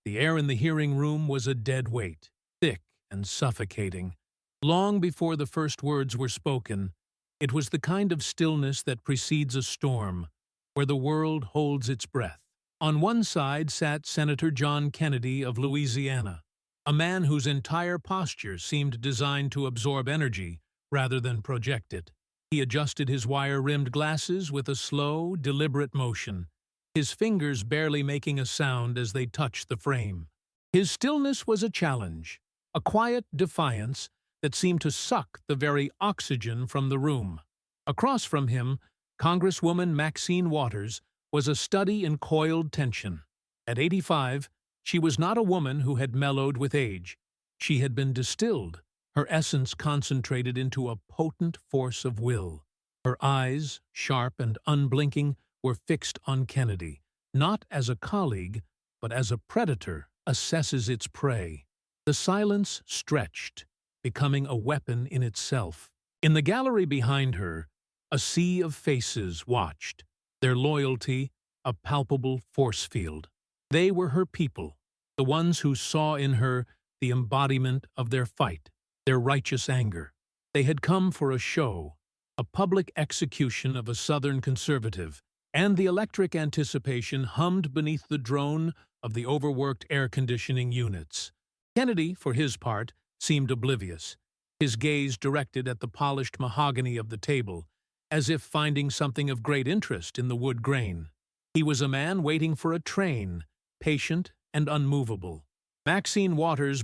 The air in the hearing room was a dead weight, thick and suffocating. Long before the first words were spoken, it was the kind of stillness that precedes a storm, where the world holds its breath. On one side sat Senator John Kennedy of Louisiana, a man whose entire posture seemed designed to absorb energy rather than project it. He adjusted his wire-rimmed glasses with a slow, deliberate motion, his fingers barely making a sound as they touched the frame. His stillness was a challenge, a quiet defiance that seemed to suck the very oxygen from the room. Across from him, Congresswoman Maxine was a study in coiled tension. At 85, she was not a woman who had mellowed with age. She had been distilled, her essence concentrated into a potent force of will. Her eyes, sharp and unblinking, were fixed on Kennedy, not as a colleague, but as a predator assesses its prey. The silence stretched, becoming a weapon in itself. In the gallery behind her, a sea of faces watched, their loyalty a palpable force field. They were her people, the ones who saw in her the embodiment of their fight, their righteous anger. They had come for a show, a public execution of a Southern conservative, and the electric anticipation hummed beneath the drone of the overworked air conditioning units. Kennedy, for his part, seemed oblivious, his gaze directed at the polished mahogany of the table, as if finding something of great interest in the wood grain. He was a man waiting for a train, patient and unmovable. Maxine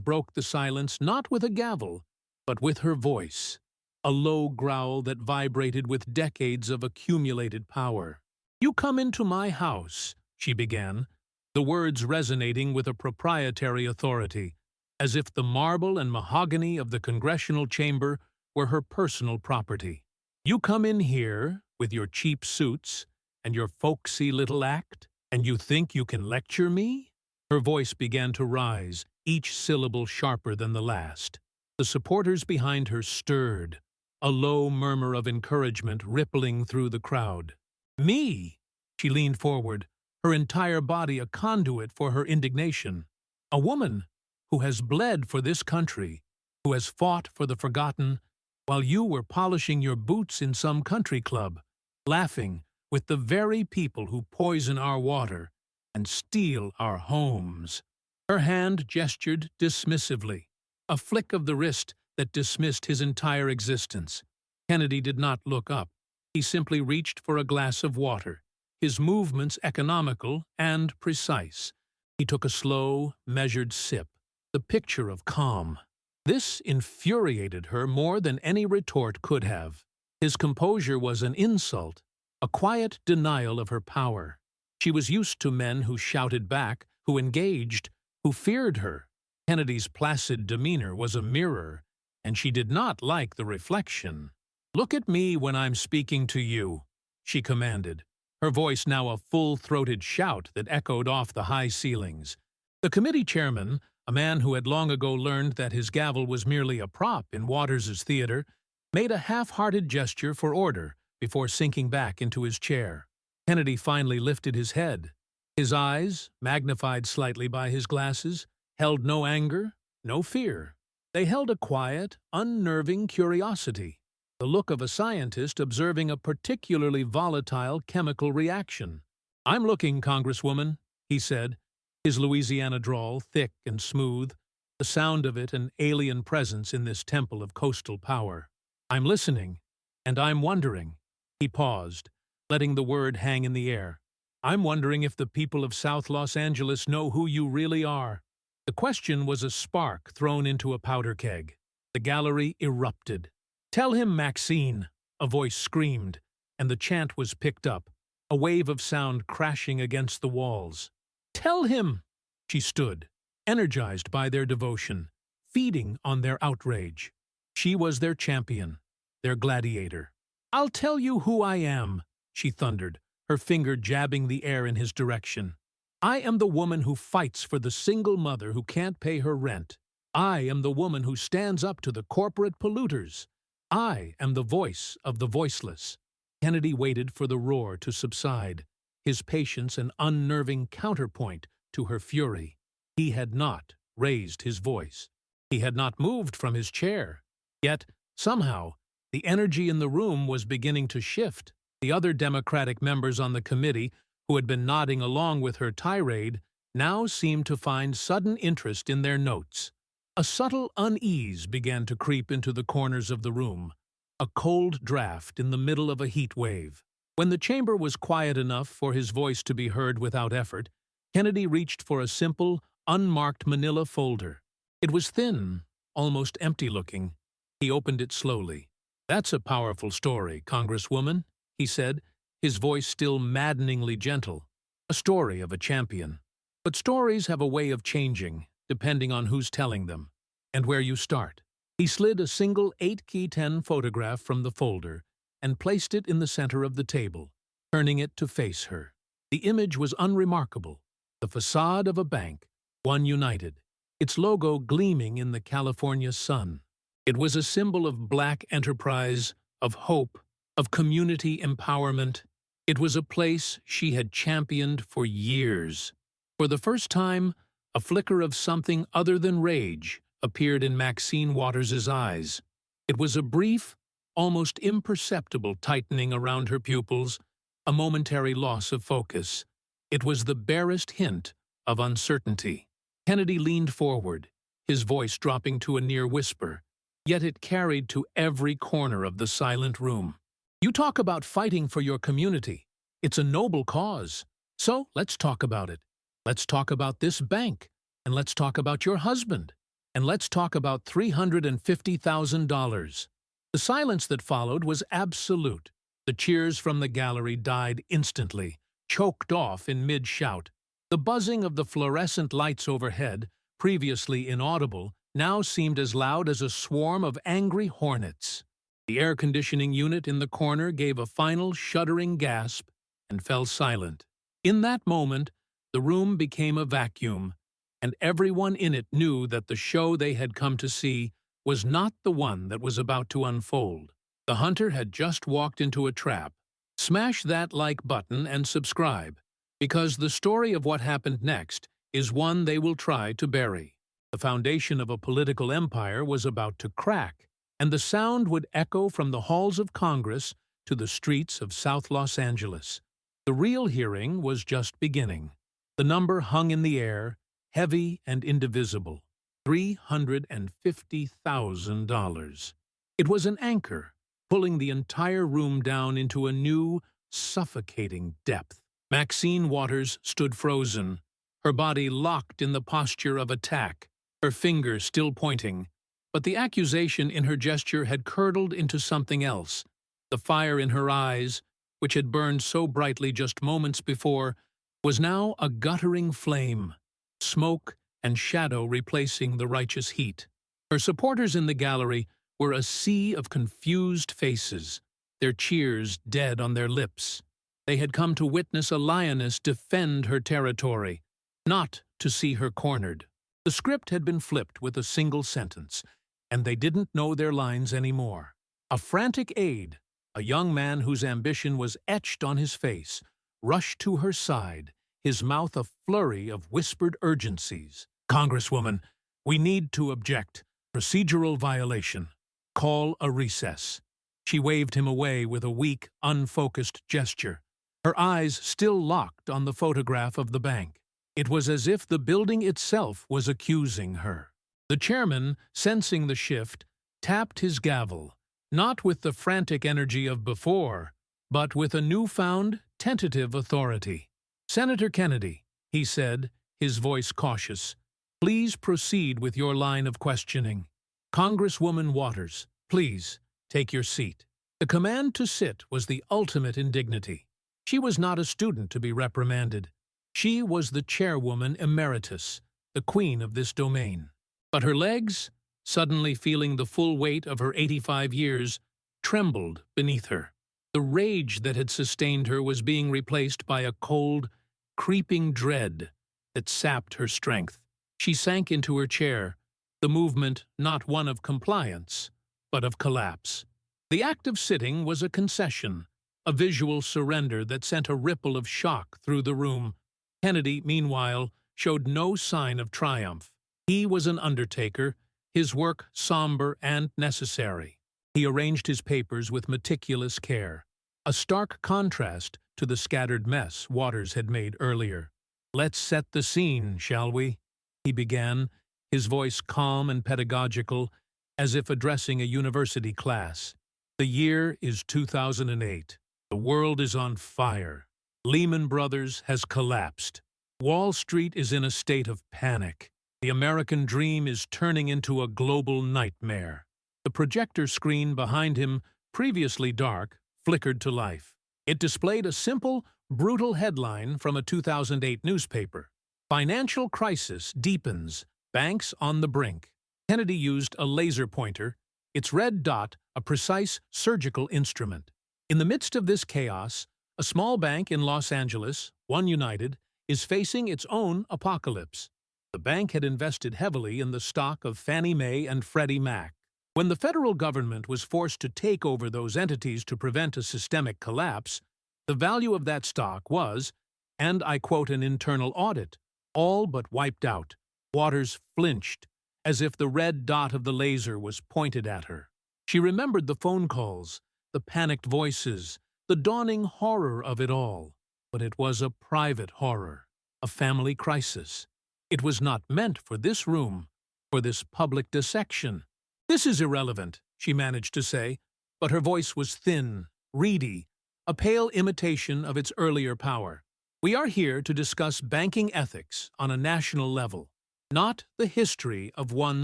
broke the silence not with a gavel, but with her voice, a low growl that vibrated with decades of accumulated power. "You come into my house," she began, the words resonating with a proprietary authority, as if the marble and mahogany of the congressional chamber were her personal property. "You come in here, with your cheap suits and your folksy little act, and you think you can lecture me?" Her voice began to rise, each syllable sharper than the last. The supporters behind her stirred, a low murmur of encouragement rippling through the crowd. "Me?" She leaned forward, her entire body a conduit for her indignation. "A woman who has bled for this country, who has fought for the forgotten, while you were polishing your boots in some country club, laughing with the very people who poison our water and steal our homes." Her hand gestured dismissively, a flick of the wrist that dismissed his entire existence. Kennedy did not look up. He simply reached for a glass of water, his movements economical and precise. He took a slow, measured sip, the picture of calm. This infuriated her more than any retort could have. His composure was an insult, a quiet denial of her power. She was used to men who shouted back, who engaged, who feared her. Kennedy's placid demeanor was a mirror, and she did not like the reflection. "Look at me when I'm speaking to you," she commanded, her voice now a full-throated shout that echoed off the high ceilings. The committee chairman, a man who had long ago learned that his gavel was merely a prop in Waters's theater, made a half-hearted gesture for order before sinking back into his chair. Kennedy finally lifted his head. His eyes, magnified slightly by his glasses, held no anger, no fear. They held a quiet, unnerving curiosity, the look of a scientist observing a particularly volatile chemical reaction. "I'm looking, Congresswoman," he said, his Louisiana drawl thick and smooth, the sound of it an alien presence in this temple of coastal power. "I'm listening, and I'm wondering." He paused, letting the word hang in the air. "I'm wondering if the people of South Los Angeles know who you really are." The question was a spark thrown into a powder keg. The gallery erupted. "Tell him, Maxine!" a voice screamed, and the chant was picked up, a wave of sound crashing against the walls. "Tell him!" She stood, energized by their devotion, feeding on their outrage. She was their champion, their gladiator. "I'll tell you who I am," she thundered, her finger jabbing the air in his direction. "I am the woman who fights for the single mother who can't pay her rent. I am the woman who stands up to the corporate polluters. I am the voice of the voiceless." Kennedy waited for the roar to subside, his patience an unnerving counterpoint to her fury. He had not raised his voice. He had not moved from his chair. Yet, somehow, the energy in the room was beginning to shift. The other Democratic members on the committee, who had been nodding along with her tirade, now seemed to find sudden interest in their notes. A subtle unease began to creep into the corners of the room, a cold draft in the middle of a heat wave. When the chamber was quiet enough for his voice to be heard without effort, Kennedy reached for a simple, unmarked manila folder. It was thin, almost empty-looking. He opened it slowly. "That's a powerful story, Congresswoman," he said, his voice still maddeningly gentle. "A story of a champion. But stories have a way of changing, depending on who's telling them, and where you start." He slid a single 8x10 photograph from the folder and placed it in the center of the table, turning it to face her. The image was unremarkable. The facade of a bank, One United, its logo gleaming in the California sun. It was a symbol of black enterprise, of hope, of community empowerment. It was a place she had championed for years. For the first time, a flicker of something other than rage appeared in Maxine Waters's eyes. It was a brief, almost imperceptible tightening around her pupils, a momentary loss of focus. It was the barest hint of uncertainty. Kennedy leaned forward, his voice dropping to a near whisper, yet it carried to every corner of the silent room. "You talk about fighting for your community. It's a noble cause. So let's talk about it. Let's talk about this bank, and let's talk about your husband, and let's talk about $350,000. The silence that followed was absolute. The cheers from the gallery died instantly, choked off in mid-shout. The buzzing of the fluorescent lights overhead, previously inaudible, now seemed as loud as a swarm of angry hornets. The air conditioning unit in the corner gave a final shuddering gasp and fell silent. In that moment, the room became a vacuum, and everyone in it knew that the show they had come to see was not the one that was about to unfold. The hunter had just walked into a trap. Smash that like button and subscribe, because the story of what happened next is one they will try to bury. The foundation of a political empire was about to crack, and the sound would echo from the halls of Congress to the streets of South Los Angeles. The real hearing was just beginning. The number hung in the air, heavy and indivisible. $350,000. It was an anchor, pulling the entire room down into a new, suffocating depth. Maxine Waters stood frozen, her body locked in the posture of attack, her finger still pointing. But the accusation in her gesture had curdled into something else. The fire in her eyes, which had burned so brightly just moments before, was now a guttering flame, smoke and shadow replacing the righteous heat. Her supporters in the gallery were a sea of confused faces, their cheers dead on their lips. They had come to witness a lioness defend her territory, not to see her cornered. The script had been flipped with a single sentence, and they didn't know their lines anymore. A frantic aide, a young man whose ambition was etched on his face, rushed to her side, his mouth a flurry of whispered urgencies. "Congresswoman, we need to object. Procedural violation. Call a recess." She waved him away with a weak, unfocused gesture, her eyes still locked on the photograph of the bank. It was as if the building itself was accusing her. The chairman, sensing the shift, tapped his gavel, not with the frantic energy of before, but with a newfound, tentative authority. "Senator Kennedy," he said, his voice cautious, "please proceed with your line of questioning. Congresswoman Waters, please take your seat." The command to sit was the ultimate indignity. She was not a student to be reprimanded. She was the chairwoman emeritus, the queen of this domain. But her legs, suddenly feeling the full weight of her 85 years, trembled beneath her. The rage that had sustained her was being replaced by a cold, creeping dread that sapped her strength. She sank into her chair, the movement not one of compliance, but of collapse. The act of sitting was a concession, a visual surrender that sent a ripple of shock through the room. Kennedy, meanwhile, showed no sign of triumph. He was an undertaker, his work somber and necessary. He arranged his papers with meticulous care, a stark contrast to the scattered mess Waters had made earlier. "Let's set the scene, shall we?" he began, his voice calm and pedagogical, as if addressing a university class. "The year is 2008. The world is on fire. Lehman Brothers has collapsed. Wall Street is in a state of panic. The American dream is turning into a global nightmare." The projector screen behind him, previously dark, flickered to life. It displayed a simple, brutal headline from a 2008 newspaper. "Financial crisis deepens. Banks on the brink." Kennedy used a laser pointer, its red dot a precise surgical instrument. In the midst of this chaos, a small bank in Los Angeles, One United, is facing its own apocalypse. The bank had invested heavily in the stock of Fannie Mae and Freddie Mac. When the federal government was forced to take over those entities to prevent a systemic collapse, the value of that stock was, and I quote an internal audit, all but wiped out. Waters flinched, as if the red dot of the laser was pointed at her. She remembered the phone calls, the panicked voices, the dawning horror of it all. But it was a private horror, a family crisis. It was not meant for this room, for this public dissection. "This is irrelevant," she managed to say, but her voice was thin, reedy, a pale imitation of its earlier power. "We are here to discuss banking ethics on a national level, not the history of one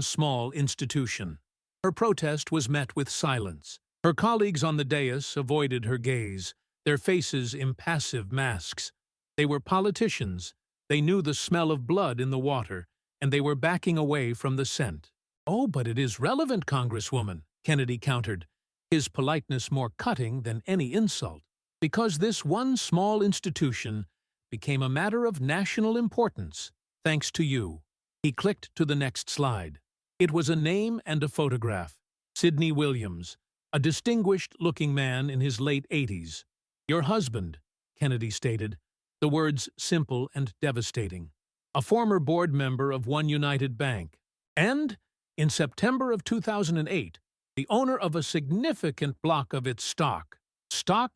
small institution." Her protest was met with silence. Her colleagues on the dais avoided her gaze, their faces impassive masks. They were politicians. They knew the smell of blood in the water, and they were backing away from the scent. "Oh, but it is relevant, Congresswoman," Kennedy countered, his politeness more cutting than any insult, "because this one small institution became a matter of national importance, thanks to you." He clicked to the next slide. It was a name and a photograph. Sidney Williams, a distinguished-looking man in his late 80s. "Your husband," Kennedy stated, the words simple and devastating. "A former board member of One United Bank. And, in September of 2008, the owner of a significant block of its stock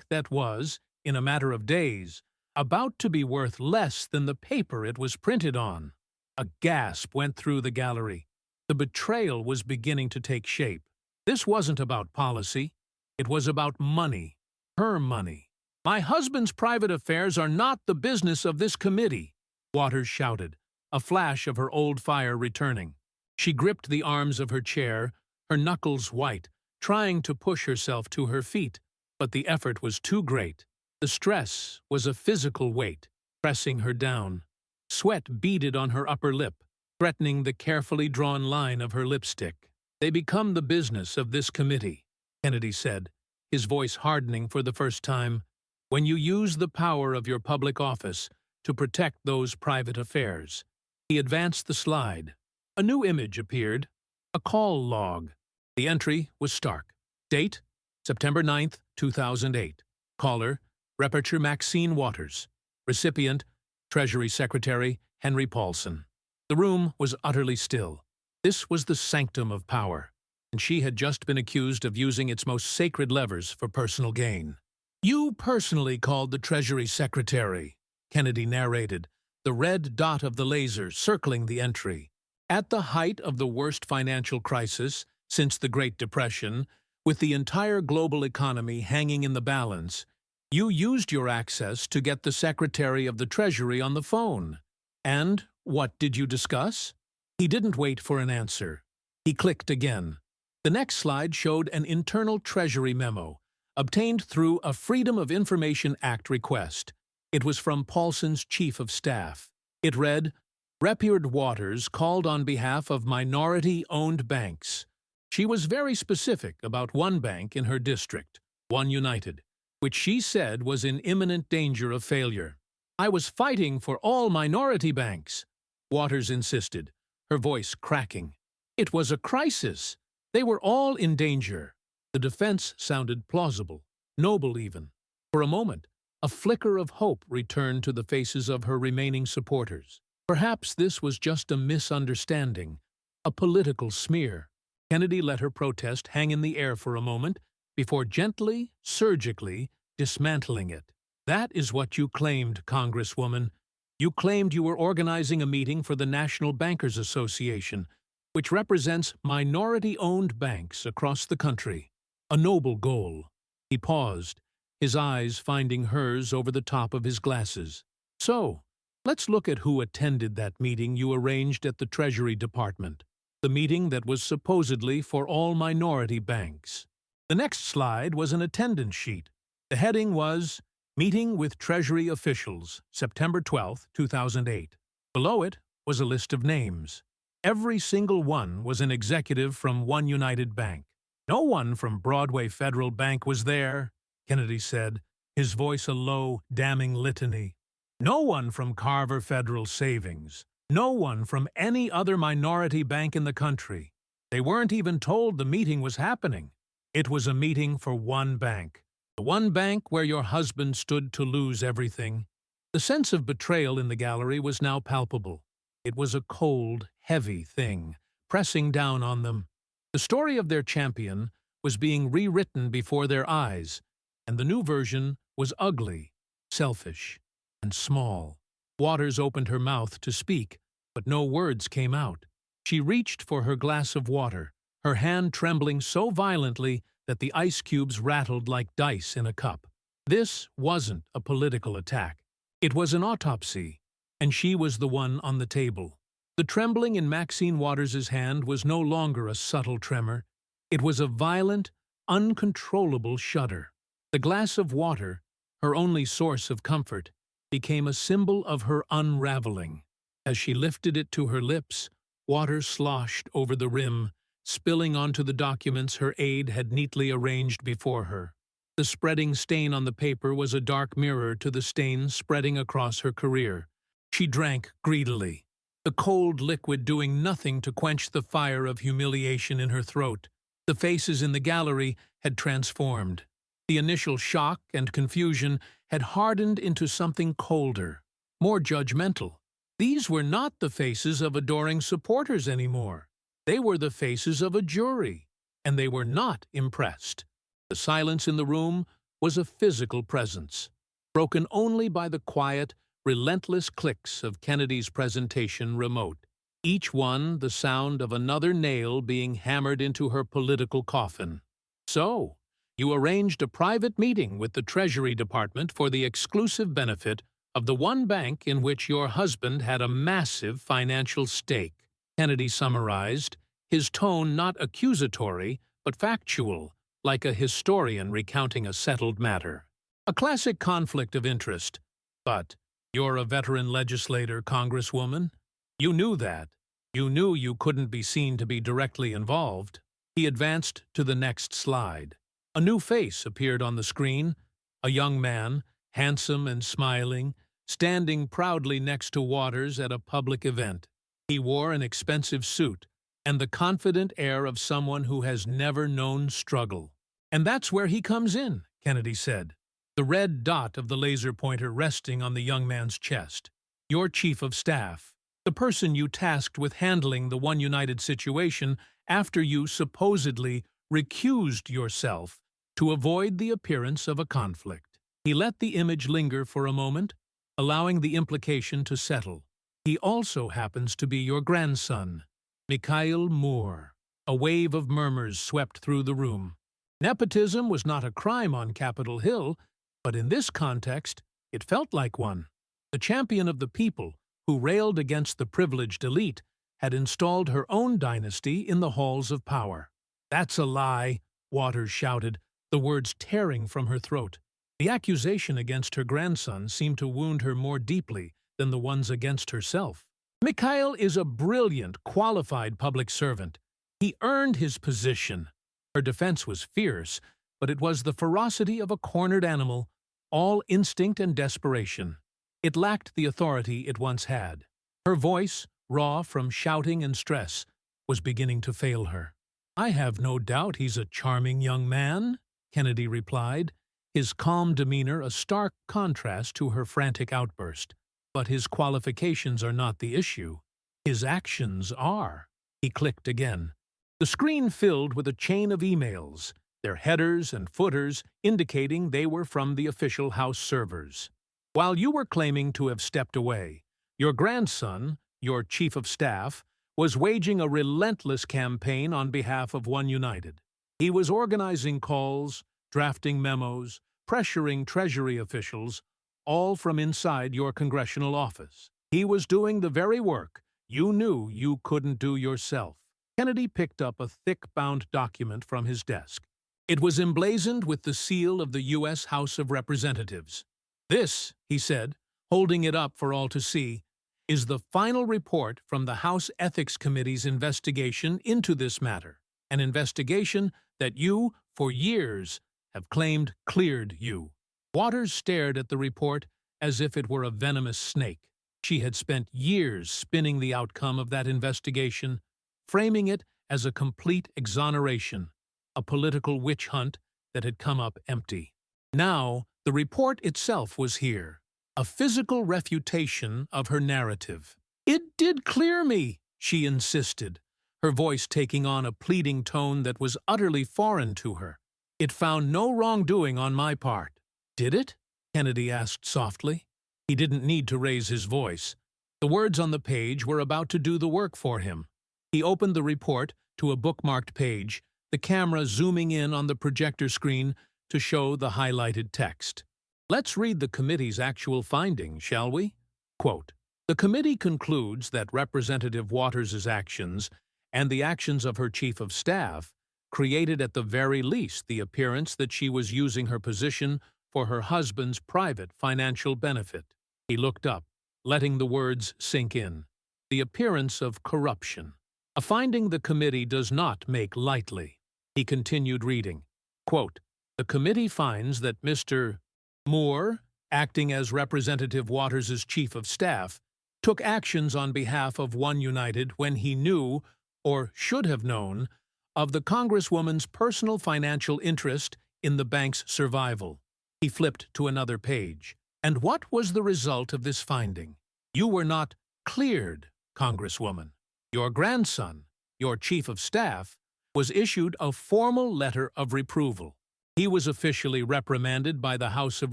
that was, in a matter of days, about to be worth less than the paper it was printed on." A gasp went through the gallery. The betrayal was beginning to take shape. This wasn't about policy. It was about money. Her money. "My husband's private affairs are not the business of this committee," Waters shouted, a flash of her old fire returning. She gripped the arms of her chair, her knuckles white, trying to push herself to her feet, but the effort was too great. The stress was a physical weight, pressing her down. Sweat beaded on her upper lip, threatening the carefully drawn line of her lipstick. "They become the business of this committee," Kennedy said, his voice hardening for the first time, "when you use the power of your public office to protect those private affairs." He advanced the slide. A new image appeared, a call log. The entry was stark. Date, September 9th, 2008. Caller, Reporter Maxine Waters. Recipient, Treasury Secretary Henry Paulson. The room was utterly still. This was the sanctum of power, and she had just been accused of using its most sacred levers for personal gain. "You personally called the Treasury Secretary," Kennedy narrated, the red dot of the laser circling the entry. "At the height of the worst financial crisis since the Great Depression, with the entire global economy hanging in the balance, you used your access to get the Secretary of the Treasury on the phone. And what did you discuss?" He didn't wait for an answer. He clicked again. The next slide showed an internal Treasury memo, obtained through a Freedom of Information Act request. It was from Paulson's chief of staff. It read, "Repured Waters called on behalf of minority-owned banks." She was very specific about one bank in her district, One United, which she said was in imminent danger of failure. "I was fighting for all minority banks," Waters insisted, her voice cracking. "It was a crisis. They were all in danger." The defense sounded plausible, noble even. For a moment, a flicker of hope returned to the faces of her remaining supporters. Perhaps this was just a misunderstanding, a political smear. Kennedy let her protest hang in the air for a moment before gently, surgically dismantling it. That is what you claimed, Congresswoman. You claimed you were organizing a meeting for the National Bankers Association, which represents minority-owned banks across the country. A noble goal. He paused, his eyes finding hers over the top of his glasses. So, let's look at who attended that meeting you arranged at the Treasury Department. The meeting that was supposedly for all minority banks. The next slide was an attendance sheet. The heading was Meeting with Treasury Officials, September 12, 2008. Below it was a list of names. Every single one was an executive from One United Bank. No one from Broadway Federal Bank was there, Kennedy said, his voice a low, damning litany. No one from Carver Federal Savings. No one from any other minority bank in the country. They weren't even told the meeting was happening. It was a meeting for one bank. The one bank where your husband stood to lose everything. The sense of betrayal in the gallery was now palpable. It was a cold, heavy thing, pressing down on them. The story of their champion was being rewritten before their eyes, and the new version was ugly, selfish, and small. Waters opened her mouth to speak, but no words came out. She reached for her glass of water, her hand trembling so violently that the ice cubes rattled like dice in a cup. This wasn't a political attack. It was an autopsy, and she was the one on the table. The trembling in Maxine Waters' hand was no longer a subtle tremor. It was a violent, uncontrollable shudder. The glass of water, her only source of comfort, became a symbol of her unraveling. As she lifted it to her lips, water sloshed over the rim, spilling onto the documents her aide had neatly arranged before her. The spreading stain on the paper was a dark mirror to the stain spreading across her career. She drank greedily, the cold liquid doing nothing to quench the fire of humiliation in her throat. The faces in the gallery had transformed. The initial shock and confusion had hardened into something colder, more judgmental. These were not the faces of adoring supporters anymore. They were the faces of a jury, and they were not impressed. The silence in the room was a physical presence, broken only by the quiet, relentless clicks of Kennedy's presentation remote, each one the sound of another nail being hammered into her political coffin. So, you arranged a private meeting with the Treasury Department for the exclusive benefit of the one bank in which your husband had a massive financial stake, Kennedy summarized, his tone not accusatory but factual, like a historian recounting a settled matter. A classic conflict of interest. But you're a veteran legislator, Congresswoman. You knew that. You knew you couldn't be seen to be directly involved. He advanced to the next slide. A new face appeared on the screen, a young man, handsome and smiling, standing proudly next to Waters at a public event. He wore an expensive suit and the confident air of someone who has never known struggle. And that's where he comes in, Kennedy said, the red dot of the laser pointer resting on the young man's chest. Your chief of staff, the person you tasked with handling the One United situation after you supposedly recused yourself to avoid the appearance of a conflict. He let the image linger for a moment, allowing the implication to settle. He also happens to be your grandson, Mikhail Moore. A wave of murmurs swept through the room. Nepotism was not a crime on Capitol Hill, but in this context, it felt like one. The champion of the people, who railed against the privileged elite, had installed her own dynasty in the halls of power. That's a lie, Waters shouted, the words tearing from her throat. The accusation against her grandson seemed to wound her more deeply than the ones against herself. Mikhail is a brilliant, qualified public servant. He earned his position. Her defense was fierce, but it was the ferocity of a cornered animal, all instinct and desperation. It lacked the authority it once had. Her voice, raw from shouting and stress, was beginning to fail her. I have no doubt he's a charming young man, Kennedy replied, his calm demeanor a stark contrast to her frantic outburst. But his qualifications are not the issue. His actions are. He clicked again. The screen filled with a chain of emails, their headers and footers indicating they were from the official House servers. While you were claiming to have stepped away, your grandson, your chief of staff, was waging a relentless campaign on behalf of One United. He was organizing calls, drafting memos, pressuring Treasury officials, all from inside your congressional office. He was doing the very work you knew you couldn't do yourself. Kennedy picked up a thick-bound document from his desk. It was emblazoned with the seal of the U.S. House of Representatives. "This," he said, holding it up for all to see, "is the final report from the House Ethics Committee's investigation into this matter, an investigation that you, for years, have claimed cleared you." Waters stared at the report as if it were a venomous snake. She had spent years spinning the outcome of that investigation, framing it as a complete exoneration, a political witch hunt that had come up empty. Now, the report itself was here, a physical refutation of her narrative. "It did clear me," she insisted, her voice taking on a pleading tone that was utterly foreign to her. "It found no wrongdoing on my part." "Did it?" Kennedy asked softly. He didn't need to raise his voice. The words on the page were about to do the work for him. He opened the report to a bookmarked page, the camera zooming in on the projector screen to show the highlighted text. "Let's read the committee's actual findings, shall we?" Quote, "The committee concludes that Representative Waters' actions and the actions of her chief of staff created at the very least the appearance that she was using her position for her husband's private financial benefit." He looked up, letting the words sink in. "The appearance of corruption. A finding the committee does not make lightly." He continued reading. Quote, "The committee finds that Mr. Moore, acting as Representative Waters' chief of staff, took actions on behalf of One United when he knew, or should have known, of the Congresswoman's personal financial interest in the bank's survival." He flipped to another page. "And what was the result of this finding? You were not cleared, Congresswoman. Your grandson, your chief of staff, was issued a formal letter of reproval. He was officially reprimanded by the House of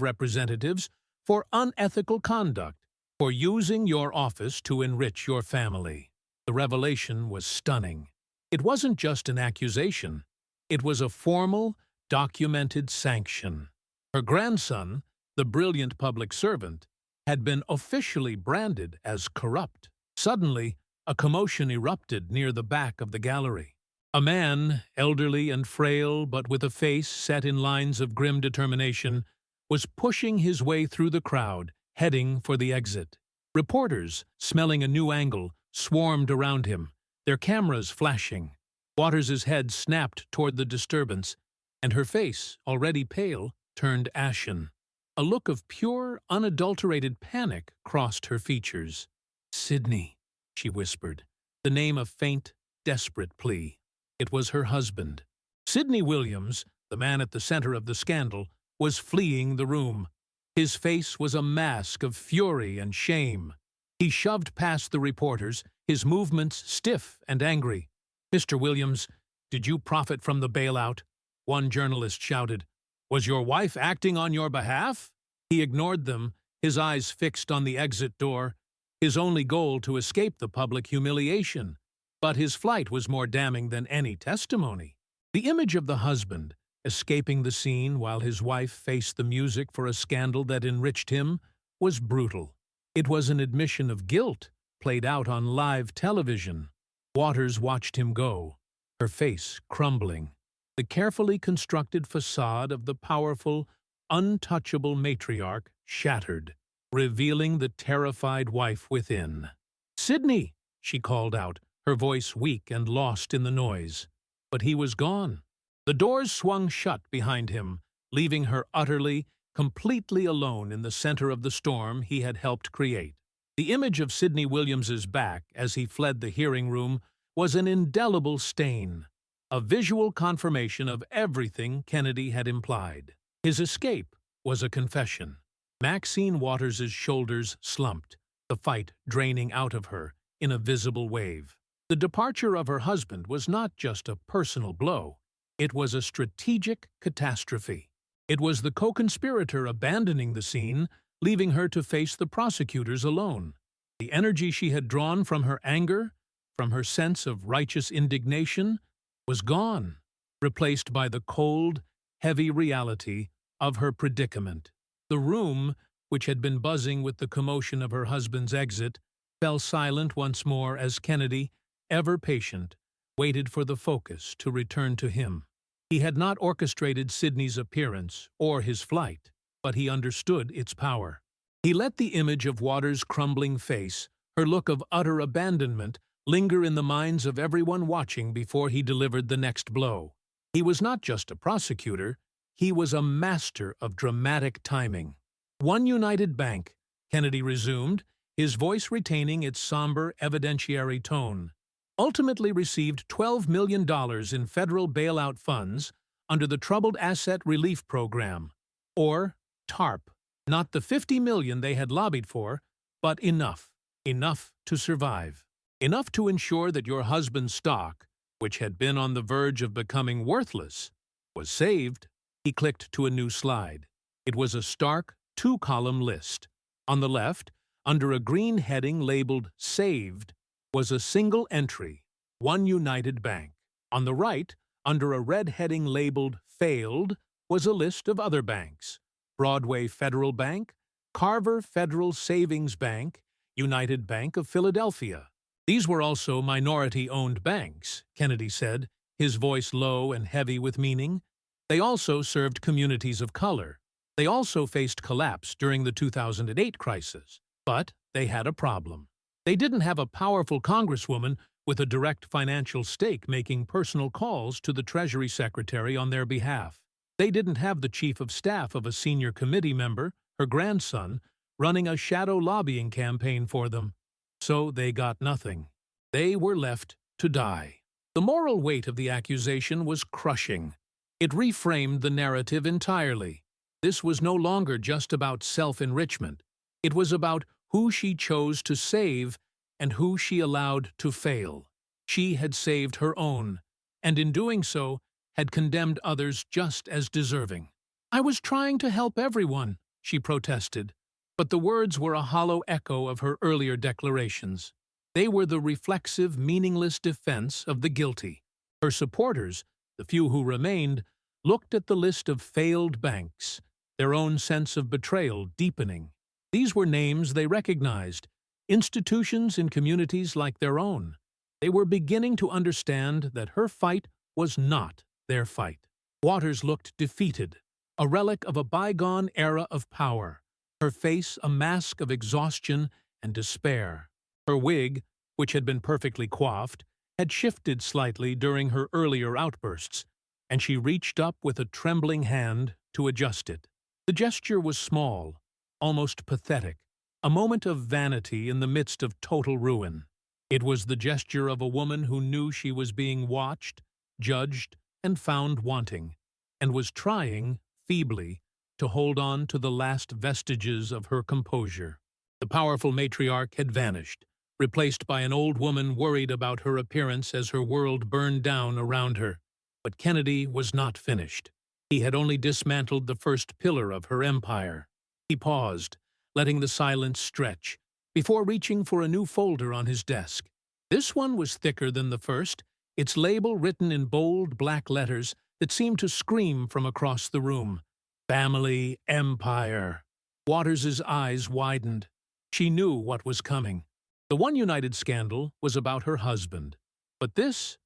Representatives for unethical conduct, for using your office to enrich your family." The revelation was stunning. It wasn't just an accusation. It was a formal, documented sanction. Her grandson, the brilliant public servant, had been officially branded as corrupt. Suddenly, a commotion erupted near the back of the gallery. A man, elderly and frail but with a face set in lines of grim determination, was pushing his way through the crowd, heading for the exit. Reporters, smelling a new angle, swarmed around him, their cameras flashing. Waters' head snapped toward the disturbance, and her face, already pale, turned ashen. A look of pure, unadulterated panic crossed her features. "Sidney," she whispered, the name a faint, desperate plea. It was her husband. Sidney Williams, the man at the center of the scandal, was fleeing the room. His face was a mask of fury and shame. He shoved past the reporters, his movements stiff and angry. "Mr. Williams, did you profit from the bailout?" one journalist shouted. "Was your wife acting on your behalf?" He ignored them, his eyes fixed on the exit door, his only goal to escape the public humiliation. But his flight was more damning than any testimony. The image of the husband, escaping the scene while his wife faced the music for a scandal that enriched him, was brutal. It was an admission of guilt, played out on live television. Waters watched him go, her face crumbling. The carefully constructed facade of the powerful, untouchable matriarch shattered, revealing the terrified wife within. "Sidney!" she called out, her voice weak and lost in the noise. But he was gone. The doors swung shut behind him, leaving her utterly, completely alone in the center of the storm he had helped create. The image of Sidney Williams's back as he fled the hearing room was an indelible stain, a visual confirmation of everything Kennedy had implied. His escape was a confession. Maxine Waters' shoulders slumped, the fight draining out of her in a visible wave. The departure of her husband was not just a personal blow. It was a strategic catastrophe. It was the co-conspirator abandoning the scene, leaving her to face the prosecutors alone. The energy she had drawn from her anger, from her sense of righteous indignation, was gone, replaced by the cold, heavy reality of her predicament. The room, which had been buzzing with the commotion of her husband's exit, fell silent once more as Kennedy, ever patient, waited for the focus to return to him. He had not orchestrated Sidney's appearance or his flight, but he understood its power. He let the image of Waters' crumbling face, her look of utter abandonment, linger in the minds of everyone watching before he delivered the next blow. He was not just a prosecutor, he was a master of dramatic timing. "One United Bank," Kennedy resumed, his voice retaining its somber evidentiary tone, ultimately received $12 million in federal bailout funds under the Troubled Asset Relief Program, or TARP. Not the $50 million they had lobbied for, but enough to survive. Enough to ensure that your husband's stock, which had been on the verge of becoming worthless, was saved. He clicked to a new slide. It was a stark, two-column list. On the left, under a green heading labeled Saved, was a single entry, One United Bank. On the right, under a red heading labeled Failed, was a list of other banks: Broadway Federal Bank, Carver Federal Savings Bank, United Bank of Philadelphia. These were also minority-owned banks, Kennedy said, his voice low and heavy with meaning. They also served communities of color. They also faced collapse during the 2008 crisis. But they had a problem. They didn't have a powerful congresswoman with a direct financial stake making personal calls to the Treasury Secretary on their behalf. They didn't have the chief of staff of a senior committee member, her grandson, running a shadow lobbying campaign for them. So they got nothing. They were left to die. The moral weight of the accusation was crushing. It reframed the narrative entirely. This was no longer just about self-enrichment. It was about who she chose to save and who she allowed to fail. She had saved her own, and in doing so, had condemned others just as deserving. "I was trying to help everyone," she protested, but the words were a hollow echo of her earlier declarations. They were the reflexive, meaningless defense of the guilty. Her supporters, the few who remained, looked at the list of failed banks, their own sense of betrayal deepening. These were names they recognized, institutions in communities like their own. They were beginning to understand that her fight was not their fight. Waters looked defeated, a relic of a bygone era of power, her face a mask of exhaustion and despair. Her wig, which had been perfectly coiffed, had shifted slightly during her earlier outbursts, and she reached up with a trembling hand to adjust it. The gesture was small, almost pathetic, a moment of vanity in the midst of total ruin. It was the gesture of a woman who knew she was being watched, judged, and found wanting, and was trying, feebly, to hold on to the last vestiges of her composure. The powerful matriarch had vanished, replaced by an old woman worried about her appearance as her world burned down around her. But Kennedy was not finished. He had only dismantled the first pillar of her empire. He paused, letting the silence stretch, before reaching for a new folder on his desk. This one was thicker than the first, its label written in bold black letters that seemed to scream from across the room. Family Empire. Waters's eyes widened. She knew what was coming. The One United scandal was about her husband. But this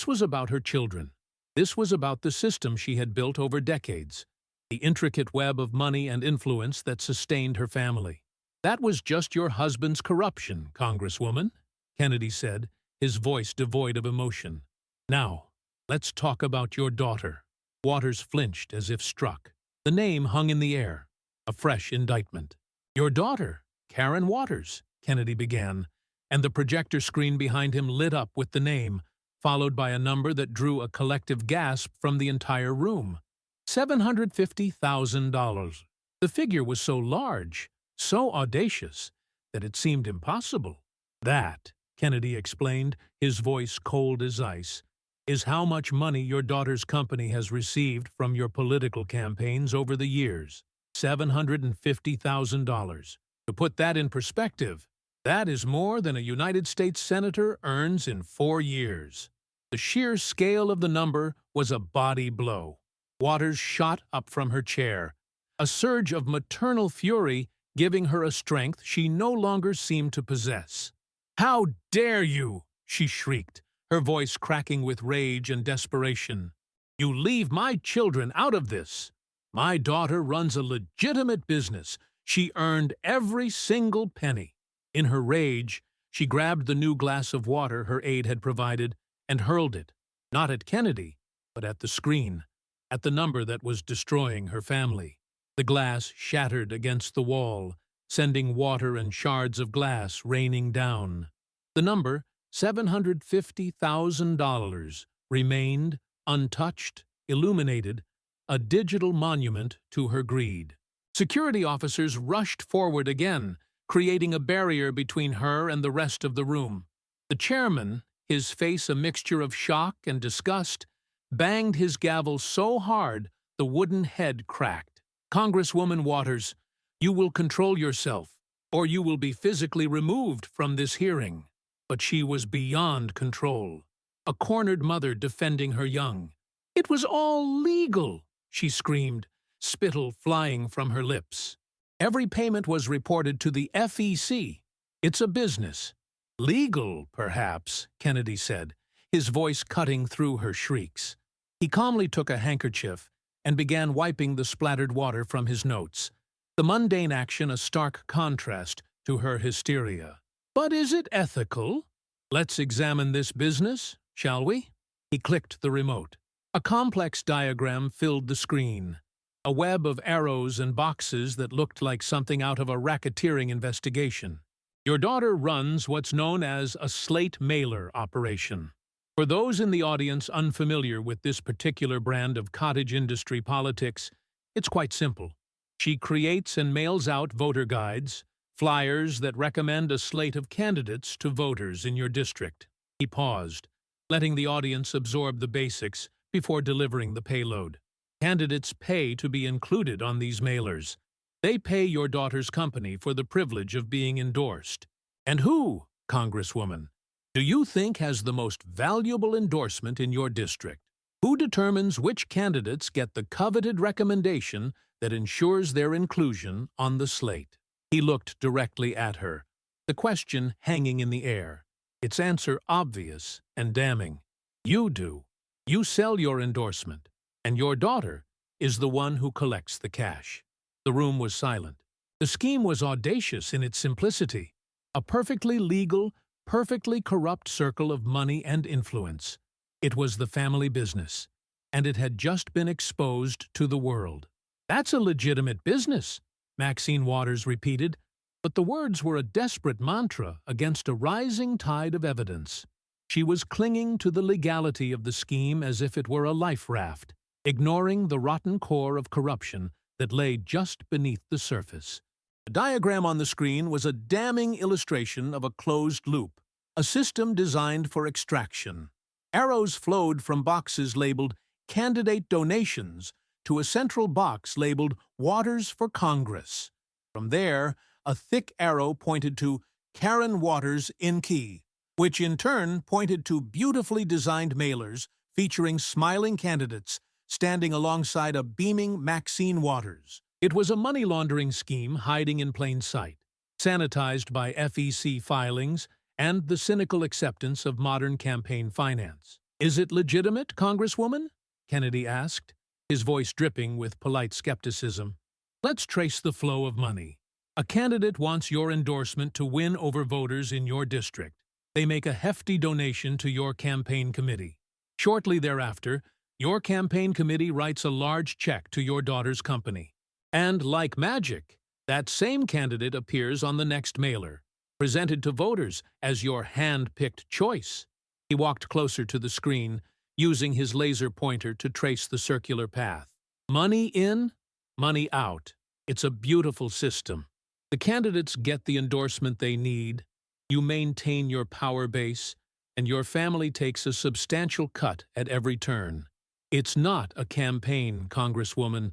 was about her children. This was about the system she had built over decades, the intricate web of money and influence that sustained her family. "That was just your husband's corruption, Congresswoman," Kennedy said, his voice devoid of emotion. "Now, let's talk about your daughter." Waters flinched as if struck. The name hung in the air, a fresh indictment. "Your daughter, Karen Waters," Kennedy began, and the projector screen behind him lit up with the name, followed by a number that drew a collective gasp from the entire room. $750,000. The figure was so large, so audacious, that it seemed impossible. That, Kennedy explained, his voice cold as ice, is how much money your daughter's company has received from your political campaigns over the years. $750,000. To put that in perspective, that is more than a United States senator earns in 4 years. The sheer scale of the number was a body blow. Waters shot up from her chair, a surge of maternal fury giving her a strength she no longer seemed to possess. "How dare you!" she shrieked, her voice cracking with rage and desperation. "You leave my children out of this. My daughter runs a legitimate business. She earned every single penny." In her rage, she grabbed the new glass of water her aide had provided and hurled it, not at Kennedy, but at the screen, at the number that was destroying her family. The glass shattered against the wall, sending water and shards of glass raining down. The number, $750,000, remained, untouched, illuminated, a digital monument to her greed. Security officers rushed forward again, creating a barrier between her and the rest of the room. The chairman, his face a mixture of shock and disgust, banged his gavel so hard the wooden head cracked. "Congresswoman Waters, you will control yourself, or you will be physically removed from this hearing." But she was beyond control, a cornered mother defending her young. "It was all legal," she screamed, spittle flying from her lips. "Every payment was reported to the FEC. It's a business." "Legal, perhaps," Kennedy said, his voice cutting through her shrieks. He calmly took a handkerchief and began wiping the splattered water from his notes, the mundane action a stark contrast to her hysteria. "But is it ethical? Let's examine this business, shall we?" He clicked the remote. A complex diagram filled the screen, a web of arrows and boxes that looked like something out of a racketeering investigation. "Your daughter runs what's known as a slate mailer operation." For those in the audience unfamiliar with this particular brand of cottage industry politics, it's quite simple. She creates and mails out voter guides, flyers that recommend a slate of candidates to voters in your district. He paused, letting the audience absorb the basics before delivering the payload. Candidates pay to be included on these mailers. They pay your daughter's company for the privilege of being endorsed. And who, Congresswoman, do you think has the most valuable endorsement in your district? Who determines which candidates get the coveted recommendation that ensures their inclusion on the slate? He looked directly at her, the question hanging in the air, its answer obvious and damning. You do. You sell your endorsement, and your daughter is the one who collects the cash. The room was silent. The scheme was audacious in its simplicity, a perfectly legal, perfectly corrupt circle of money and influence. It was the family business, and it had just been exposed to the world. "That's a legitimate business," Maxine Waters repeated, but the words were a desperate mantra against a rising tide of evidence. She was clinging to the legality of the scheme as if it were a life raft, ignoring the rotten core of corruption that lay just beneath the surface. The diagram on the screen was a damning illustration of a closed loop, a system designed for extraction. Arrows flowed from boxes labeled "Candidate Donations" to a central box labeled "Waters for Congress." From there, a thick arrow pointed to "Karen Waters in Key," which in turn pointed to beautifully designed mailers featuring smiling candidates standing alongside a beaming Maxine Waters. It was a money laundering scheme hiding in plain sight, sanitized by FEC filings and the cynical acceptance of modern campaign finance. "Is it legitimate, Congresswoman?" Kennedy asked, his voice dripping with polite skepticism. "Let's trace the flow of money. A candidate wants your endorsement to win over voters in your district. They make a hefty donation to your campaign committee. Shortly thereafter, your campaign committee writes a large check to your daughter's company. And like magic, that same candidate appears on the next mailer, presented to voters as your hand-picked choice." He walked closer to the screen, using his laser pointer to trace the circular path. "Money in, money out. It's a beautiful system. The candidates get the endorsement they need, you maintain your power base, and your family takes a substantial cut at every turn. It's not a campaign, Congresswoman.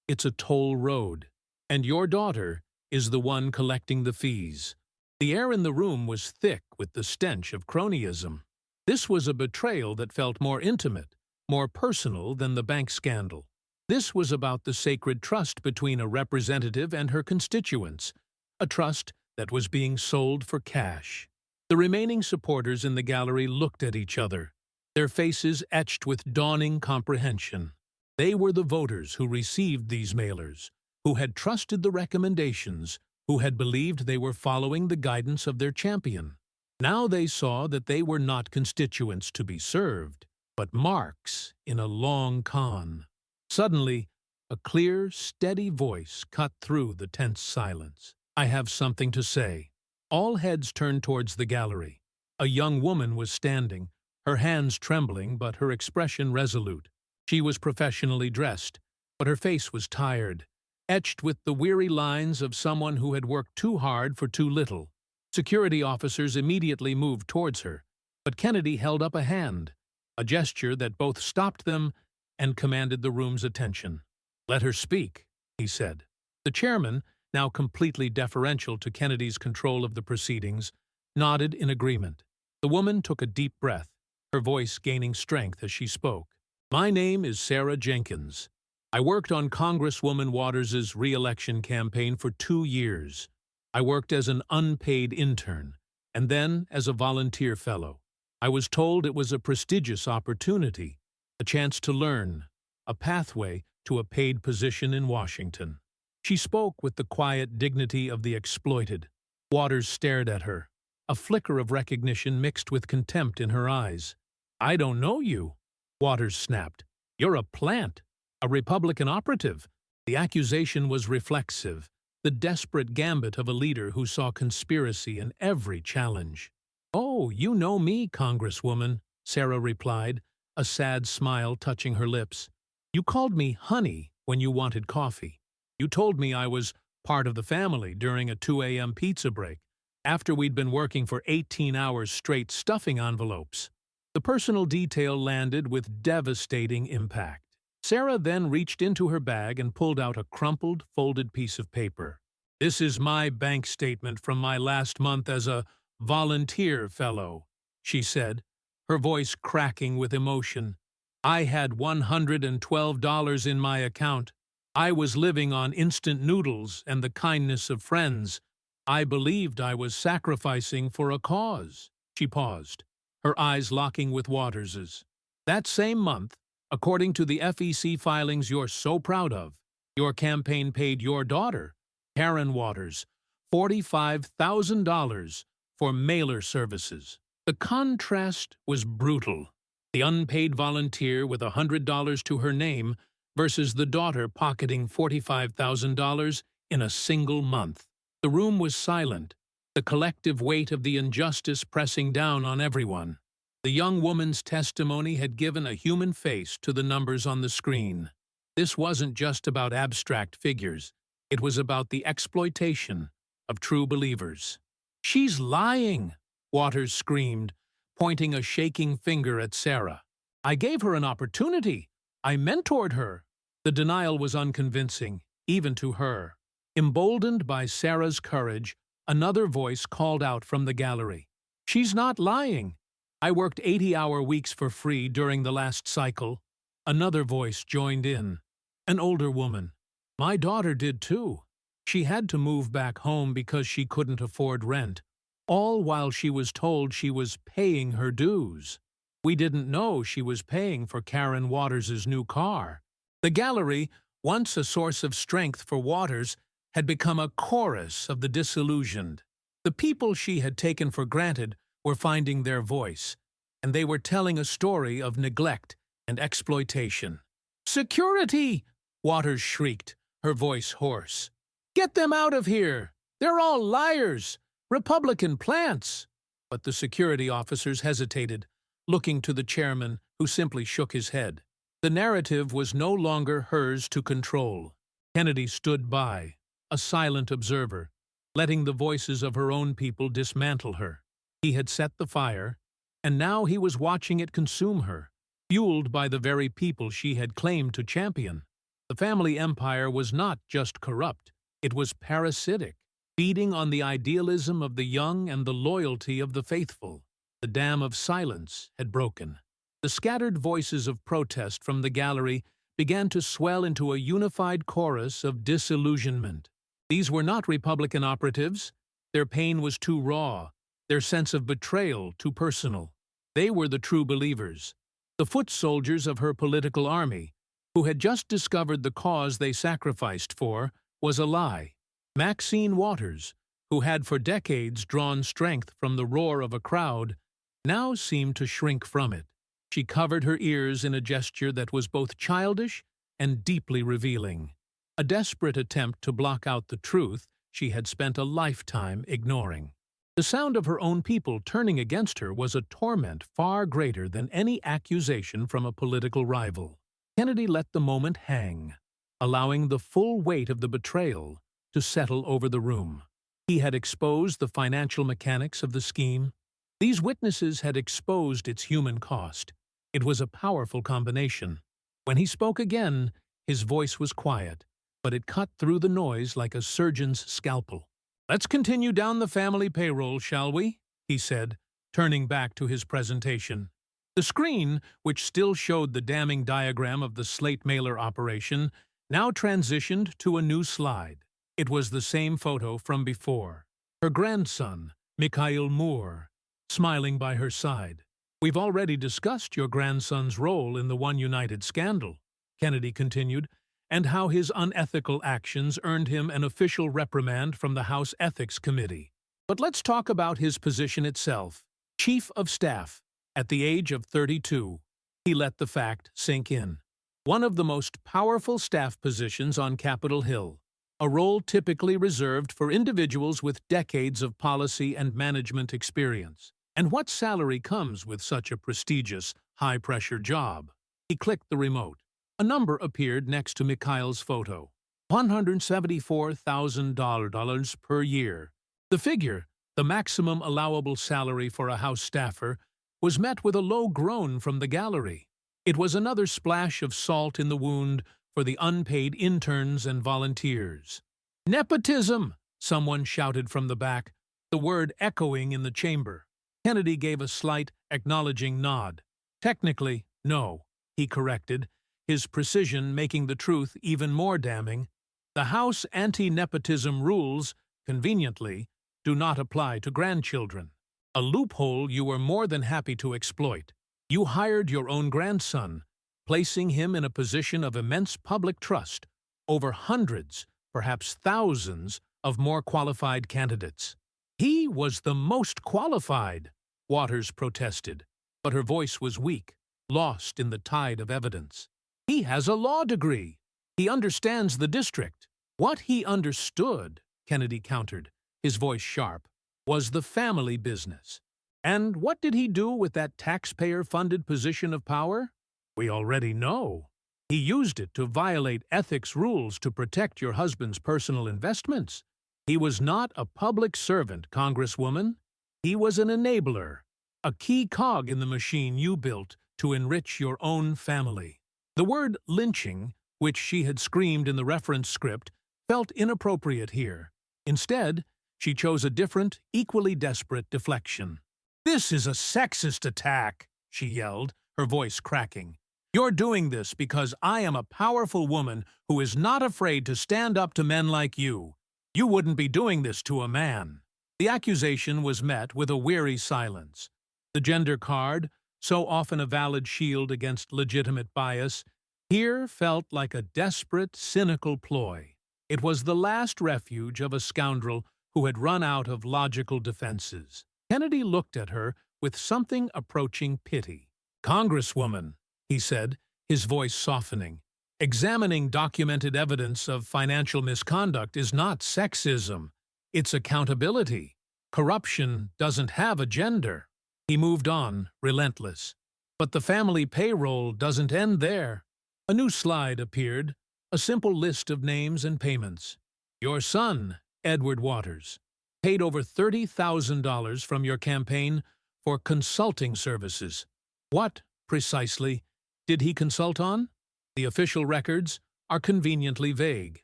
It's a toll road. And your daughter is the one collecting the fees. The air in the room was thick with the stench of cronyism. This was a betrayal that felt more intimate, more personal than the bank scandal. This was about the sacred trust between a representative and her constituents, a trust that was being sold for cash. The remaining supporters in the gallery looked at each other, their faces etched with dawning comprehension. They were the voters who received these mailers, who had trusted the recommendations, who had believed they were following the guidance of their champion. Now they saw that they were not constituents to be served, but marks in a long con. Suddenly, a clear, steady voice cut through the tense silence. "I have something to say." All heads turned towards the gallery. A young woman was standing, her hands trembling but her expression resolute. She was professionally dressed, but her face was tired, etched with the weary lines of someone who had worked too hard for too little. Security officers immediately moved towards her, but Kennedy held up a hand, a gesture that both stopped them and commanded the room's attention. "Let her speak," he said. The chairman, now completely deferential to Kennedy's control of the proceedings, nodded in agreement. The woman took a deep breath, her voice gaining strength as she spoke. "My name is Sarah Jenkins. I worked on Congresswoman Waters's re-election campaign for 2 years. I worked as an unpaid intern, and then as a volunteer fellow. I was told it was a prestigious opportunity, a chance to learn, a pathway to a paid position in Washington." She spoke with the quiet dignity of the exploited. Waters stared at her, a flicker of recognition mixed with contempt in her eyes. "I don't know you," Waters snapped. "You're a plant, a Republican operative." The accusation was reflexive, the desperate gambit of a leader who saw conspiracy in every challenge. "Oh, you know me, Congresswoman," Sarah replied, a sad smile touching her lips. "You called me honey when you wanted coffee. You told me I was part of the family during a 2 a.m. pizza break, after we'd been working for 18 hours straight stuffing envelopes." The personal detail landed with devastating impact. Sarah then reached into her bag and pulled out a crumpled, folded piece of paper. "This is my bank statement from my last month as a volunteer fellow," she said, her voice cracking with emotion. "I had $112 in my account. I was living on instant noodles and the kindness of friends. I believed I was sacrificing for a cause." She paused, her eyes locking with Waters's. "That same month, according to the FEC filings you're so proud of, your campaign paid your daughter, Karen Waters, $45,000 for mailer services." The contrast was brutal. The unpaid volunteer with $100 to her name versus the daughter pocketing $45,000 in a single month. The room was silent, the collective weight of the injustice pressing down on everyone. The young woman's testimony had given a human face to the numbers on the screen. This wasn't just about abstract figures. It was about the exploitation of true believers. "She's lying," Waters screamed, pointing a shaking finger at Sarah. "I gave her an opportunity. I mentored her." The denial was unconvincing, even to her. Emboldened by Sarah's courage, another voice called out from the gallery. "She's not lying. I worked 80-hour weeks for free during the last cycle." Another voice joined in. An older woman. "My daughter did too. She had to move back home because she couldn't afford rent, all while she was told she was paying her dues. We didn't know she was paying for Karen Waters's new car." The gallery, once a source of strength for Waters, had become a chorus of the disillusioned. The people she had taken for granted were finding their voice, and they were telling a story of neglect and exploitation. "Security!" Waters shrieked, her voice hoarse. "Get them out of here! They're all liars! Republican plants!" But the security officers hesitated, looking to the chairman, who simply shook his head. The narrative was no longer hers to control. Kennedy stood by, a silent observer, letting the voices of her own people dismantle her. He had set the fire, and now he was watching it consume her, fueled by the very people she had claimed to champion. The family empire was not just corrupt, it was parasitic, feeding on the idealism of the young and the loyalty of the faithful. The dam of silence had broken. The scattered voices of protest from the gallery began to swell into a unified chorus of disillusionment. These were not Republican operatives. Their pain was too raw, their sense of betrayal too personal. They were the true believers, the foot soldiers of her political army, who had just discovered the cause they sacrificed for was a lie. Maxine Waters, who had for decades drawn strength from the roar of a crowd, now seemed to shrink from it. She covered her ears in a gesture that was both childish and deeply revealing, a desperate attempt to block out the truth she had spent a lifetime ignoring. The sound of her own people turning against her was a torment far greater than any accusation from a political rival. Kennedy let the moment hang, allowing the full weight of the betrayal to settle over the room. He had exposed the financial mechanics of the scheme. These witnesses had exposed its human cost. It was a powerful combination. When he spoke again, his voice was quiet, but it cut through the noise like a surgeon's scalpel. "Let's continue down the family payroll, shall we?" he said, turning back to his presentation. The screen, which still showed the damning diagram of the slate mailer operation, now transitioned to a new slide. It was the same photo from before. Her grandson, Mikhail Moore, smiling by her side. "We've already discussed your grandson's role in the One United scandal," Kennedy continued, "and how his unethical actions earned him an official reprimand from the House Ethics Committee. But let's talk about his position itself. Chief of Staff, at the age of 32. He let the fact sink in. One of the most powerful staff positions on Capitol Hill, a role typically reserved for individuals with decades of policy and management experience. And what salary comes with such a prestigious, high-pressure job?" He clicked the remote. A number appeared next to Mikhail's photo. $174,000 per year. The figure, the maximum allowable salary for a House staffer, was met with a low groan from the gallery. It was another splash of salt in the wound for the unpaid interns and volunteers. "Nepotism!" someone shouted from the back, the word echoing in the chamber. Kennedy gave a slight, acknowledging nod. "Technically, no," he corrected, his precision making the truth even more damning. "The House anti-nepotism rules, conveniently, do not apply to grandchildren. A loophole you were more than happy to exploit. You hired your own grandson, placing him in a position of immense public trust over hundreds, perhaps thousands, of more qualified candidates." "He was the most qualified," Waters protested, but her voice was weak, lost in the tide of evidence. "He has a law degree. He understands the district." "What he understood," Kennedy countered, his voice sharp, "was the family business. And what did he do with that taxpayer-funded position of power? We already know. He used it to violate ethics rules to protect your husband's personal investments. He was not a public servant, Congresswoman. He was an enabler, a key cog in the machine you built to enrich your own family." The word lynching, which she had screamed in the reference script, felt inappropriate here. Instead, she chose a different, equally desperate deflection. "This is a sexist attack," she yelled, her voice cracking. "You're doing this because I am a powerful woman who is not afraid to stand up to men like you. You wouldn't be doing this to a man." The accusation was met with a weary silence. The gender card, so often a valid shield against legitimate bias, here felt like a desperate, cynical ploy. It was the last refuge of a scoundrel who had run out of logical defenses. Kennedy looked at her with something approaching pity. "Congresswoman," he said, his voice softening, "examining documented evidence of financial misconduct is not sexism. It's accountability. Corruption doesn't have a gender." He moved on, relentless. "But the family payroll doesn't end there." A new slide appeared, a simple list of names and payments. "Your son, Edward Waters, paid over $30,000 from your campaign for consulting services. What, precisely, did he consult on? The official records are conveniently vague.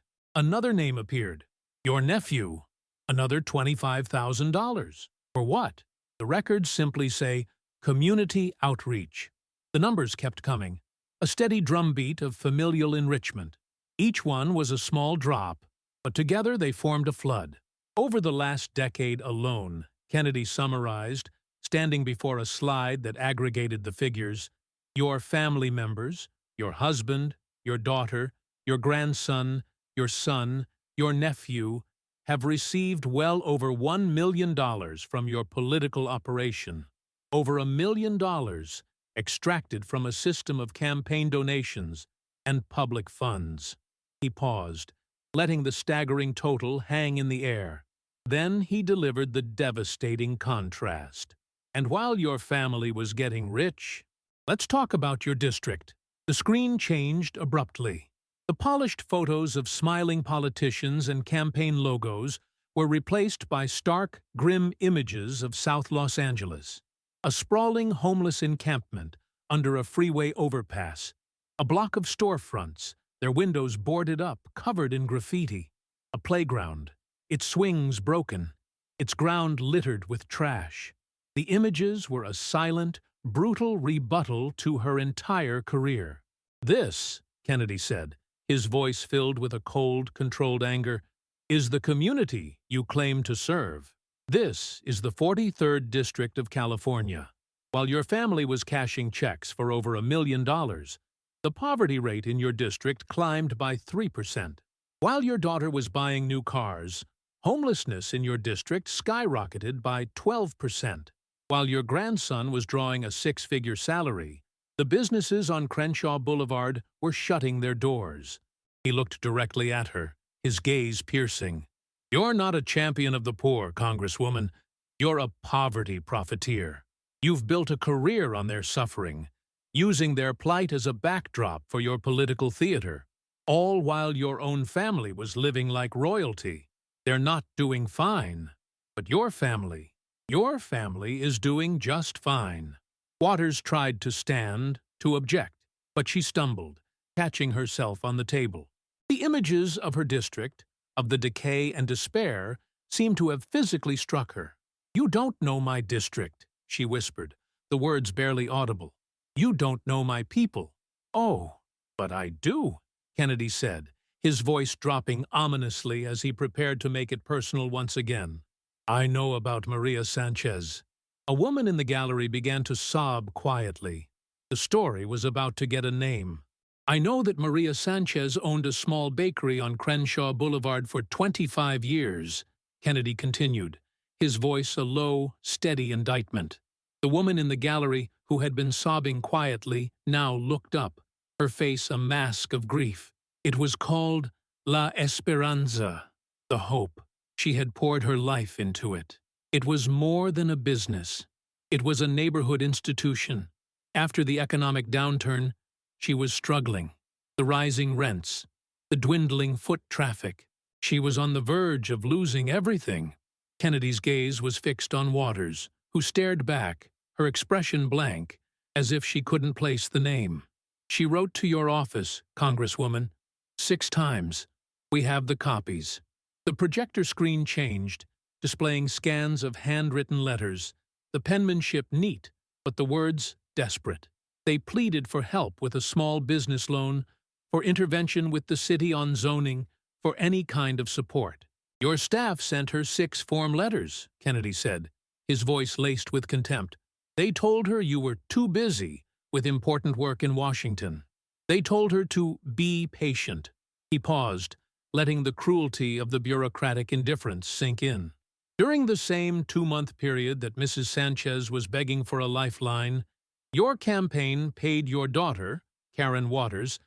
Another name appeared. Your nephew. Another $25,000. For what? The records simply say, community outreach. The numbers kept coming. A steady drumbeat of familial enrichment. Each one was a small drop, but together they formed a flood. Over the last decade alone, Kennedy summarized, standing before a slide that aggregated the figures, your family members, your husband, your daughter, your grandson, your son, your nephew, have received well over $1 million from your political operation. Over $1 million extracted from a system of campaign donations and public funds. He paused, letting the staggering total hang in the air. Then he delivered the devastating contrast. And while your family was getting rich, let's talk about your district. The screen changed abruptly. The polished photos of smiling politicians and campaign logos were replaced by stark, grim images of South Los Angeles. A sprawling homeless encampment under a freeway overpass. A block of storefronts, their windows boarded up, covered in graffiti. A playground, its swings broken, its ground littered with trash. The images were a silent, brutal rebuttal to her entire career. This, Kennedy said, his voice filled with a cold, controlled anger, is the community you claim to serve. This is the 43rd District of California. While your family was cashing checks for over $1 million, the poverty rate in your district climbed by 3%. While your daughter was buying new cars, homelessness in your district skyrocketed by 12%. While your grandson was drawing a six-figure salary, the businesses on Crenshaw Boulevard were shutting their doors. He looked directly at her, his gaze piercing. You're not a champion of the poor, Congresswoman. You're a poverty profiteer. You've built a career on their suffering, using their plight as a backdrop for your political theater, all while your own family was living like royalty. They're not doing fine, but your family is doing just fine. Waters tried to stand, to object, but she stumbled, catching herself on the table. The images of her district, of the decay and despair, seemed to have physically struck her. You don't know my district, she whispered, the words barely audible. You don't know my people. Oh, but I do, Kennedy said, his voice dropping ominously as he prepared to make it personal once again. I know about Maria Sanchez. A woman in the gallery began to sob quietly. The story was about to get a name. I know that Maria Sanchez owned a small bakery on Crenshaw Boulevard for 25 years, Kennedy continued, his voice a low, steady indictment. The woman in the gallery, who had been sobbing quietly, now looked up, her face a mask of grief. It was called La Esperanza, the hope. She had poured her life into it. It was more than a business. It was a neighborhood institution. After the economic downturn, she was struggling. The rising rents, the dwindling foot traffic. She was on the verge of losing everything. Kennedy's gaze was fixed on Waters, who stared back, her expression blank, as if she couldn't place the name. She wrote to your office, Congresswoman, 6 times. We have the copies. The projector screen changed, displaying scans of handwritten letters, the penmanship neat, but the words desperate. They pleaded for help with a small business loan, for intervention with the city on zoning, for any kind of support. Your staff sent her 6 form letters, Kennedy said, his voice laced with contempt. They told her you were too busy with important work in Washington. They told her to be patient. He paused, letting the cruelty of the bureaucratic indifference sink in. During the same 2-month period that Mrs. Sanchez was begging for a lifeline, your campaign paid your daughter, Karen Waters,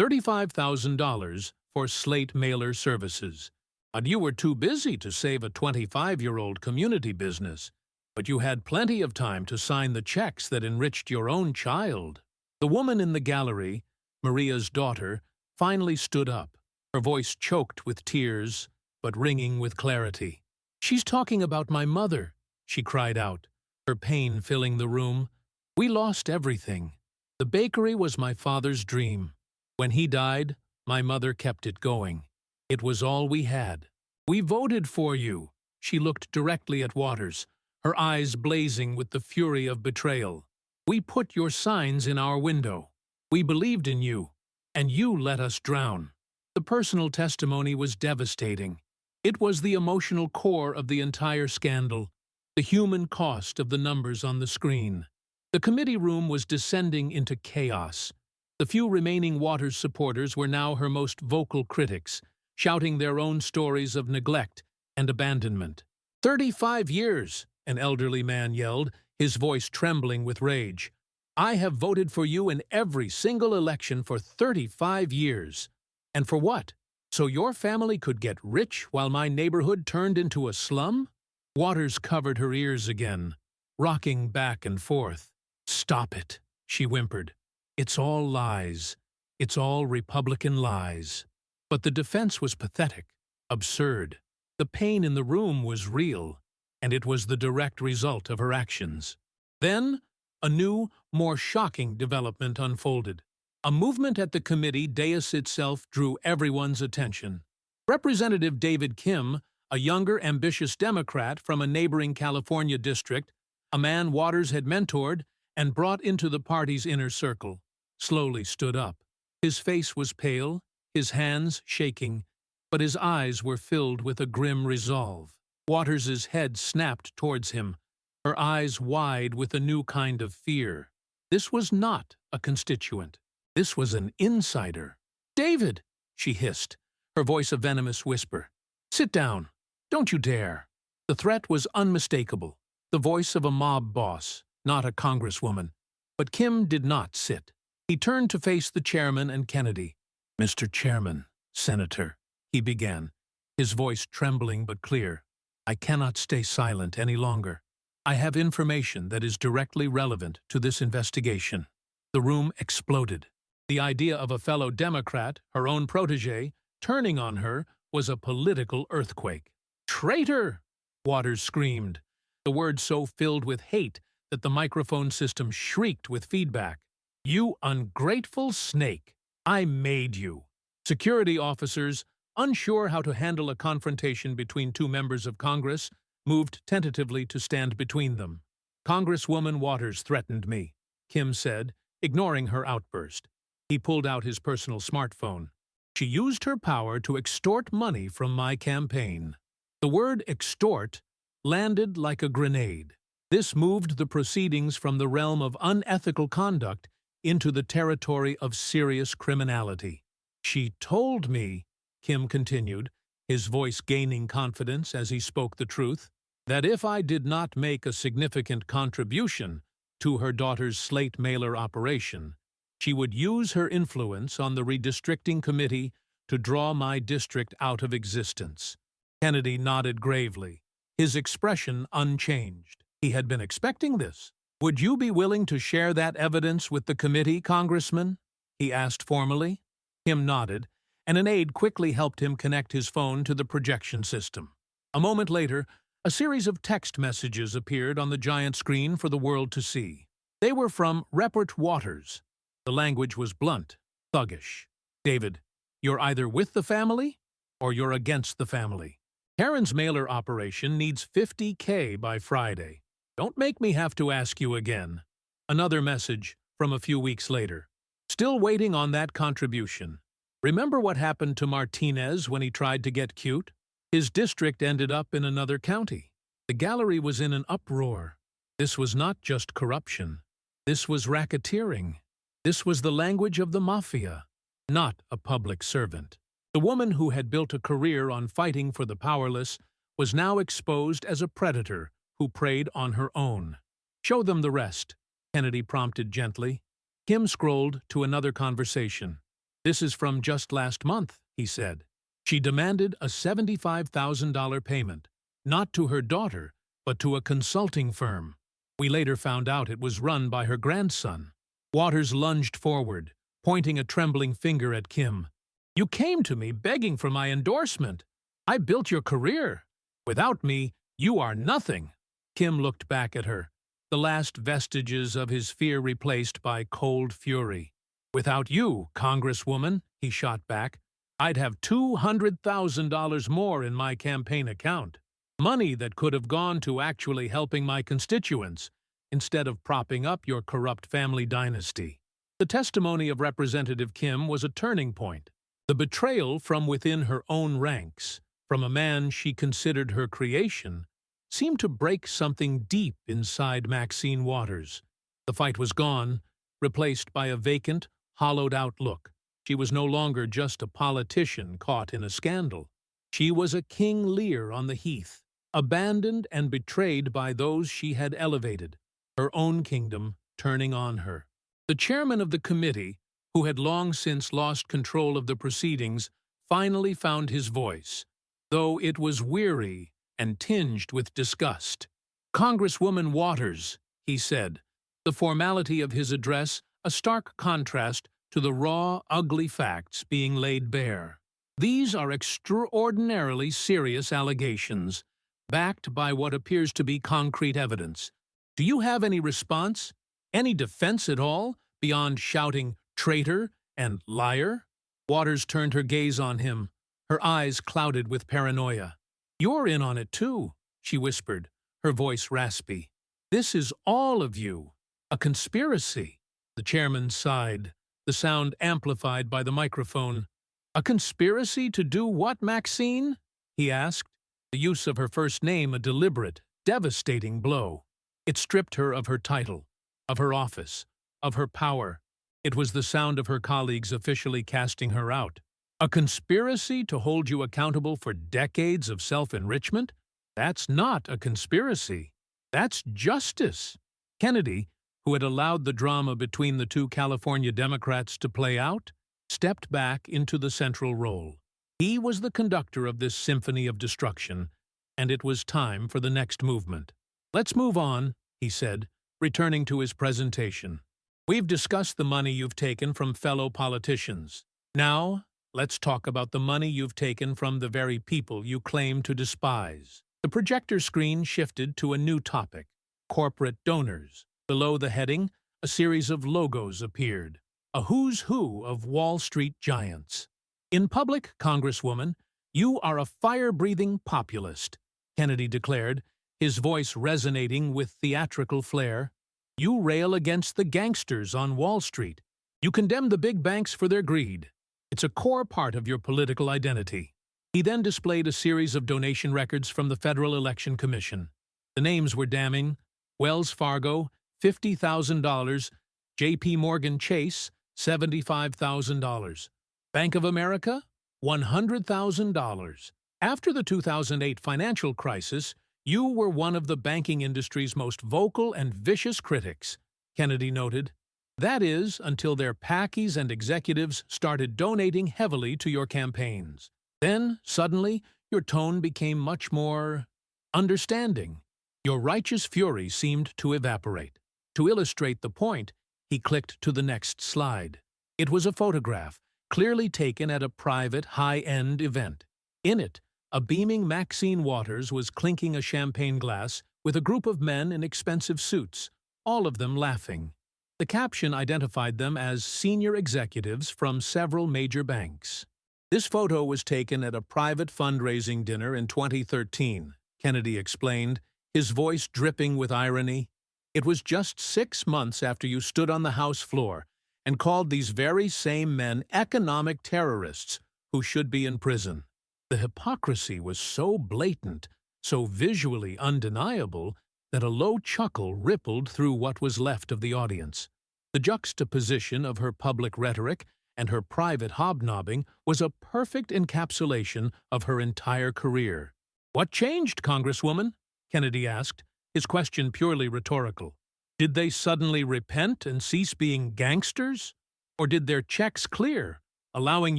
$35,000 for slate mailer services. But you were too busy to save a 25-year-old community business, but you had plenty of time to sign the checks that enriched your own child. The woman in the gallery, Maria's daughter, finally stood up, her voice choked with tears, but ringing with clarity. "She's talking about my mother," she cried out, her pain filling the room. "We lost everything. The bakery was my father's dream. When he died, my mother kept it going. It was all we had. We voted for you." She looked directly at Waters, her eyes blazing with the fury of betrayal. "We put your signs in our window. We believed in you, and you let us drown." The personal testimony was devastating. It was the emotional core of the entire scandal, the human cost of the numbers on the screen. The committee room was descending into chaos. The few remaining Waters supporters were now her most vocal critics, shouting their own stories of neglect and abandonment. 35 years, an elderly man yelled, his voice trembling with rage. "I have voted for you in every single election for 35 years. And for what? So your family could get rich while my neighborhood turned into a slum?" Waters covered her ears again, rocking back and forth. "Stop it," she whimpered. "It's all lies. It's all Republican lies." But the defense was pathetic, absurd. The pain in the room was real, and it was the direct result of her actions. Then, a new, more shocking development unfolded. A movement at the committee dais itself drew everyone's attention. Representative David Kim, a younger, ambitious Democrat from a neighboring California district, a man Waters had mentored and brought into the party's inner circle, slowly stood up. His face was pale, his hands shaking, but his eyes were filled with a grim resolve. Waters's head snapped towards him, her eyes wide with a new kind of fear. This was not a constituent. This was an insider. "David!" she hissed, her voice a venomous whisper. "Sit down. Don't you dare." The threat was unmistakable, the voice of a mob boss, not a congresswoman. But Kim did not sit. He turned to face the chairman and Kennedy. "Mr. Chairman, Senator," he began, his voice trembling but clear, "I cannot stay silent any longer. I have information that is directly relevant to this investigation." The room exploded. The idea of a fellow Democrat, her own protege, turning on her was a political earthquake. "Traitor!" Waters screamed, the word so filled with hate that the microphone system shrieked with feedback. "You ungrateful snake! I made you!" Security officers, unsure how to handle a confrontation between two members of Congress, moved tentatively to stand between them. "Congresswoman Waters threatened me," Kim said, ignoring her outburst. He pulled out his personal smartphone. "She used her power to extort money from my campaign." The word extort landed like a grenade. This moved the proceedings from the realm of unethical conduct into the territory of serious criminality. "She told me," Kim continued, his voice gaining confidence as he spoke the truth, "that if I did not make a significant contribution to her daughter's slate mailer operation, she would use her influence on the redistricting committee to draw my district out of existence." Kennedy nodded gravely, his expression unchanged. He had been expecting this. "Would you be willing to share that evidence with the committee, Congressman?" he asked formally. Kim nodded, and an aide quickly helped him connect his phone to the projection system. A moment later, a series of text messages appeared on the giant screen for the world to see. They were from Rupert Waters. The language was blunt, thuggish. "David, you're either with the family or you're against the family. Karen's mailer operation needs $50K by Friday. Don't make me have to ask you again." Another message from a few weeks later. "Still waiting on that contribution. Remember what happened to Martinez when he tried to get cute? His district ended up in another county." The gallery was in an uproar. This was not just corruption. This was racketeering. This was the language of the mafia, not a public servant. The woman who had built a career on fighting for the powerless was now exposed as a predator who preyed on her own. "Show them the rest," Kennedy prompted gently. Kim scrolled to another conversation. "This is from just last month," he said. "She demanded a $75,000 payment, not to her daughter, but to a consulting firm. We later found out it was run by her grandson." Waters lunged forward, pointing a trembling finger at Kim. "You came to me begging for my endorsement. I built your career. Without me, you are nothing." Kim looked back at her, the last vestiges of his fear replaced by cold fury. "Without you, Congresswoman," he shot back, "I'd have $200,000 more in my campaign account. Money that could have gone to actually helping my constituents, instead of propping up your corrupt family dynasty." The testimony of Representative Kim was a turning point. The betrayal from within her own ranks, from a man she considered her creation, seemed to break something deep inside Maxine Waters. The fight was gone, replaced by a vacant, hollowed-out look. She was no longer just a politician caught in a scandal. She was a King Lear on the heath, abandoned and betrayed by those she had elevated, her own kingdom turning on her. The chairman of the committee, who had long since lost control of the proceedings, finally found his voice, though it was weary and tinged with disgust. "Congresswoman Waters," he said, the formality of his address a stark contrast to the raw, ugly facts being laid bare. "These are extraordinarily serious allegations, backed by what appears to be concrete evidence. Do you have any response? Any defense at all, beyond shouting 'traitor' and 'liar'? Waters turned her gaze on him, her eyes clouded with paranoia. "You're in on it too," she whispered, her voice raspy. "This is all of you. A conspiracy." The chairman sighed, the sound amplified by the microphone. "A conspiracy to do what, Maxine?" he asked, the use of her first name a deliberate, devastating blow. It stripped her of her title, of her office, of her power. It was the sound of her colleagues officially casting her out. "A conspiracy to hold you accountable for decades of self-enrichment? That's not a conspiracy. That's justice." Kennedy, who had allowed the drama between the two California Democrats to play out, stepped back into the central role. He was the conductor of this symphony of destruction, and it was time for the next movement. "Let's move on," he said, returning to his presentation. "We've discussed the money you've taken from fellow politicians. Now, let's talk about the money you've taken from the very people you claim to despise." The projector screen shifted to a new topic: corporate donors. Below the heading, a series of logos appeared, a who's who of Wall Street giants. "In public, Congresswoman, you are a fire-breathing populist," Kennedy declared, his voice resonating with theatrical flair. "You rail against the gangsters on Wall Street. You condemn the big banks for their greed. It's a core part of your political identity." He then displayed a series of donation records from the Federal Election Commission. The names were damning: Wells Fargo, $50,000, J.P. Morgan Chase, $75,000, Bank of America, $100,000. After the 2008 financial crisis, you were one of the banking industry's most vocal and vicious critics, Kennedy noted. That is, until their packies and executives started donating heavily to your campaigns. Then, suddenly, your tone became much more understanding. Your righteous fury seemed to evaporate. To illustrate the point, he clicked to the next slide. It was a photograph, clearly taken at a private, high-end event. In it, a beaming Maxine Waters was clinking a champagne glass with a group of men in expensive suits, all of them laughing. The caption identified them as senior executives from several major banks. This photo was taken at a private fundraising dinner in 2013, Kennedy explained, his voice dripping with irony. It was just 6 months after you stood on the House floor and called these very same men economic terrorists who should be in prison. The hypocrisy was so blatant, so visually undeniable, that a low chuckle rippled through what was left of the audience. The juxtaposition of her public rhetoric and her private hobnobbing was a perfect encapsulation of her entire career. "What changed, Congresswoman?" Kennedy asked, his question purely rhetorical. "Did they suddenly repent and cease being gangsters? Or did their checks clear, allowing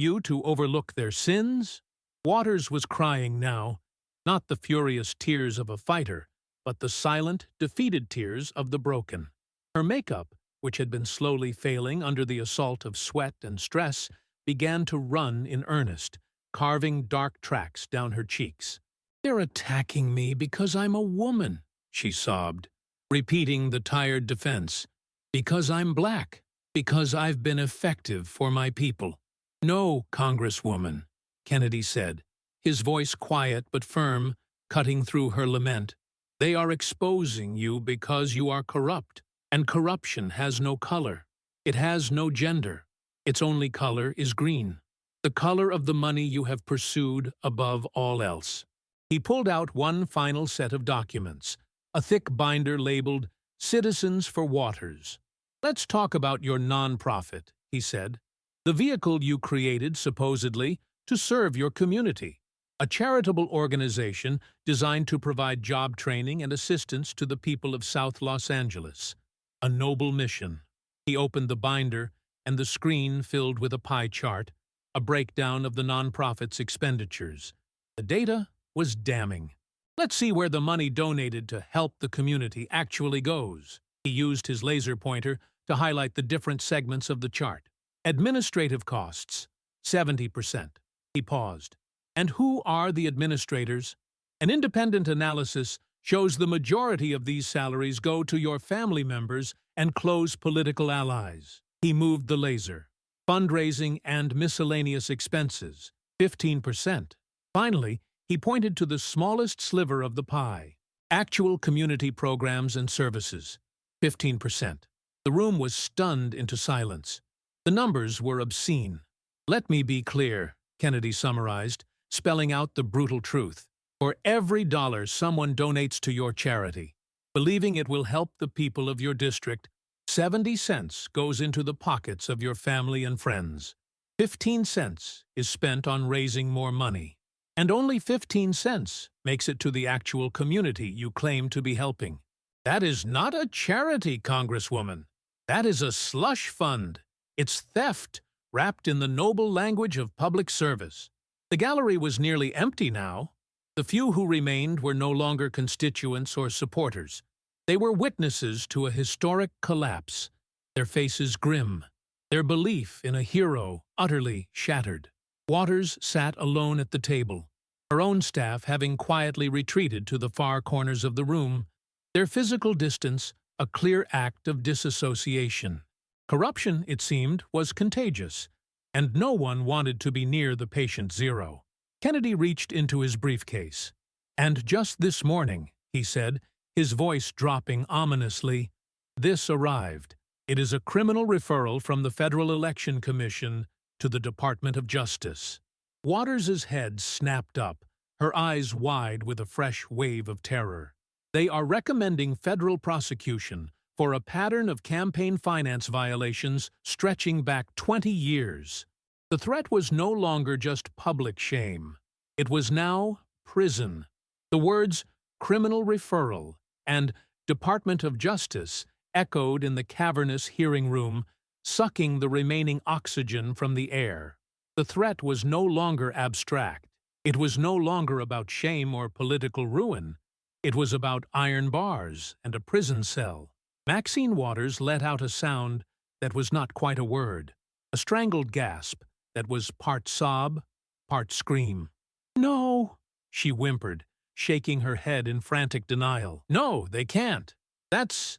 you to overlook their sins?" Waters was crying now, not the furious tears of a fighter, but the silent, defeated tears of the broken. Her makeup, which had been slowly failing under the assault of sweat and stress, began to run in earnest, carving dark tracks down her cheeks. "They're attacking me because I'm a woman," she sobbed, repeating the tired defense. "Because I'm black. Because I've been effective for my people." "No, Congresswoman," Kennedy said, his voice quiet but firm, cutting through her lament. "They are exposing you because you are corrupt, and corruption has no color. It has no gender. Its only color is green, the color of the money you have pursued above all else." He pulled out one final set of documents, a thick binder labeled Citizens for Waters. "Let's talk about your nonprofit," he said. "The vehicle you created, supposedly, to serve your community. A charitable organization designed to provide job training and assistance to the people of South Los Angeles. A noble mission." He opened the binder, and the screen filled with a pie chart, a breakdown of the nonprofit's expenditures. The data was damning. "Let's see where the money donated to help the community actually goes." He used his laser pointer to highlight the different segments of the chart. "Administrative costs, 70%. He paused. "And who are the administrators? An independent analysis shows the majority of these salaries go to your family members and close political allies." He moved the laser. "Fundraising and miscellaneous expenses, 15%. Finally, he pointed to the smallest sliver of the pie. "Actual community programs and services, 15%. The room was stunned into silence. The numbers were obscene. "Let me be clear," Kennedy summarized, spelling out the brutal truth. "For every dollar someone donates to your charity, believing it will help the people of your district, 70 cents goes into the pockets of your family and friends. 15 cents is spent on raising more money. And only 15 cents makes it to the actual community you claim to be helping. That is not a charity, Congresswoman. That is a slush fund. It's theft, wrapped in the noble language of public service." The gallery was nearly empty now. The few who remained were no longer constituents or supporters. They were witnesses to a historic collapse, their faces grim, their belief in a hero utterly shattered. Waters sat alone at the table, her own staff having quietly retreated to the far corners of the room, their physical distance a clear act of disassociation. Corruption, it seemed, was contagious, and no one wanted to be near the patient zero. Kennedy reached into his briefcase. "And just this morning," he said, his voice dropping ominously, "this arrived. It is a criminal referral from the Federal Election Commission to the Department of Justice." Waters's head snapped up, her eyes wide with a fresh wave of terror. "They are recommending federal prosecution for a pattern of campaign finance violations stretching back 20 years. The threat was no longer just public shame. It was now prison. The words criminal referral and Department of Justice echoed in the cavernous hearing room, sucking the remaining oxygen from the air. The threat was no longer abstract. It was no longer about shame or political ruin. It was about iron bars and a prison cell. Maxine Waters let out a sound that was not quite a word, a strangled gasp that was part sob, part scream. "No," she whimpered, shaking her head in frantic denial. "No, they can't. That's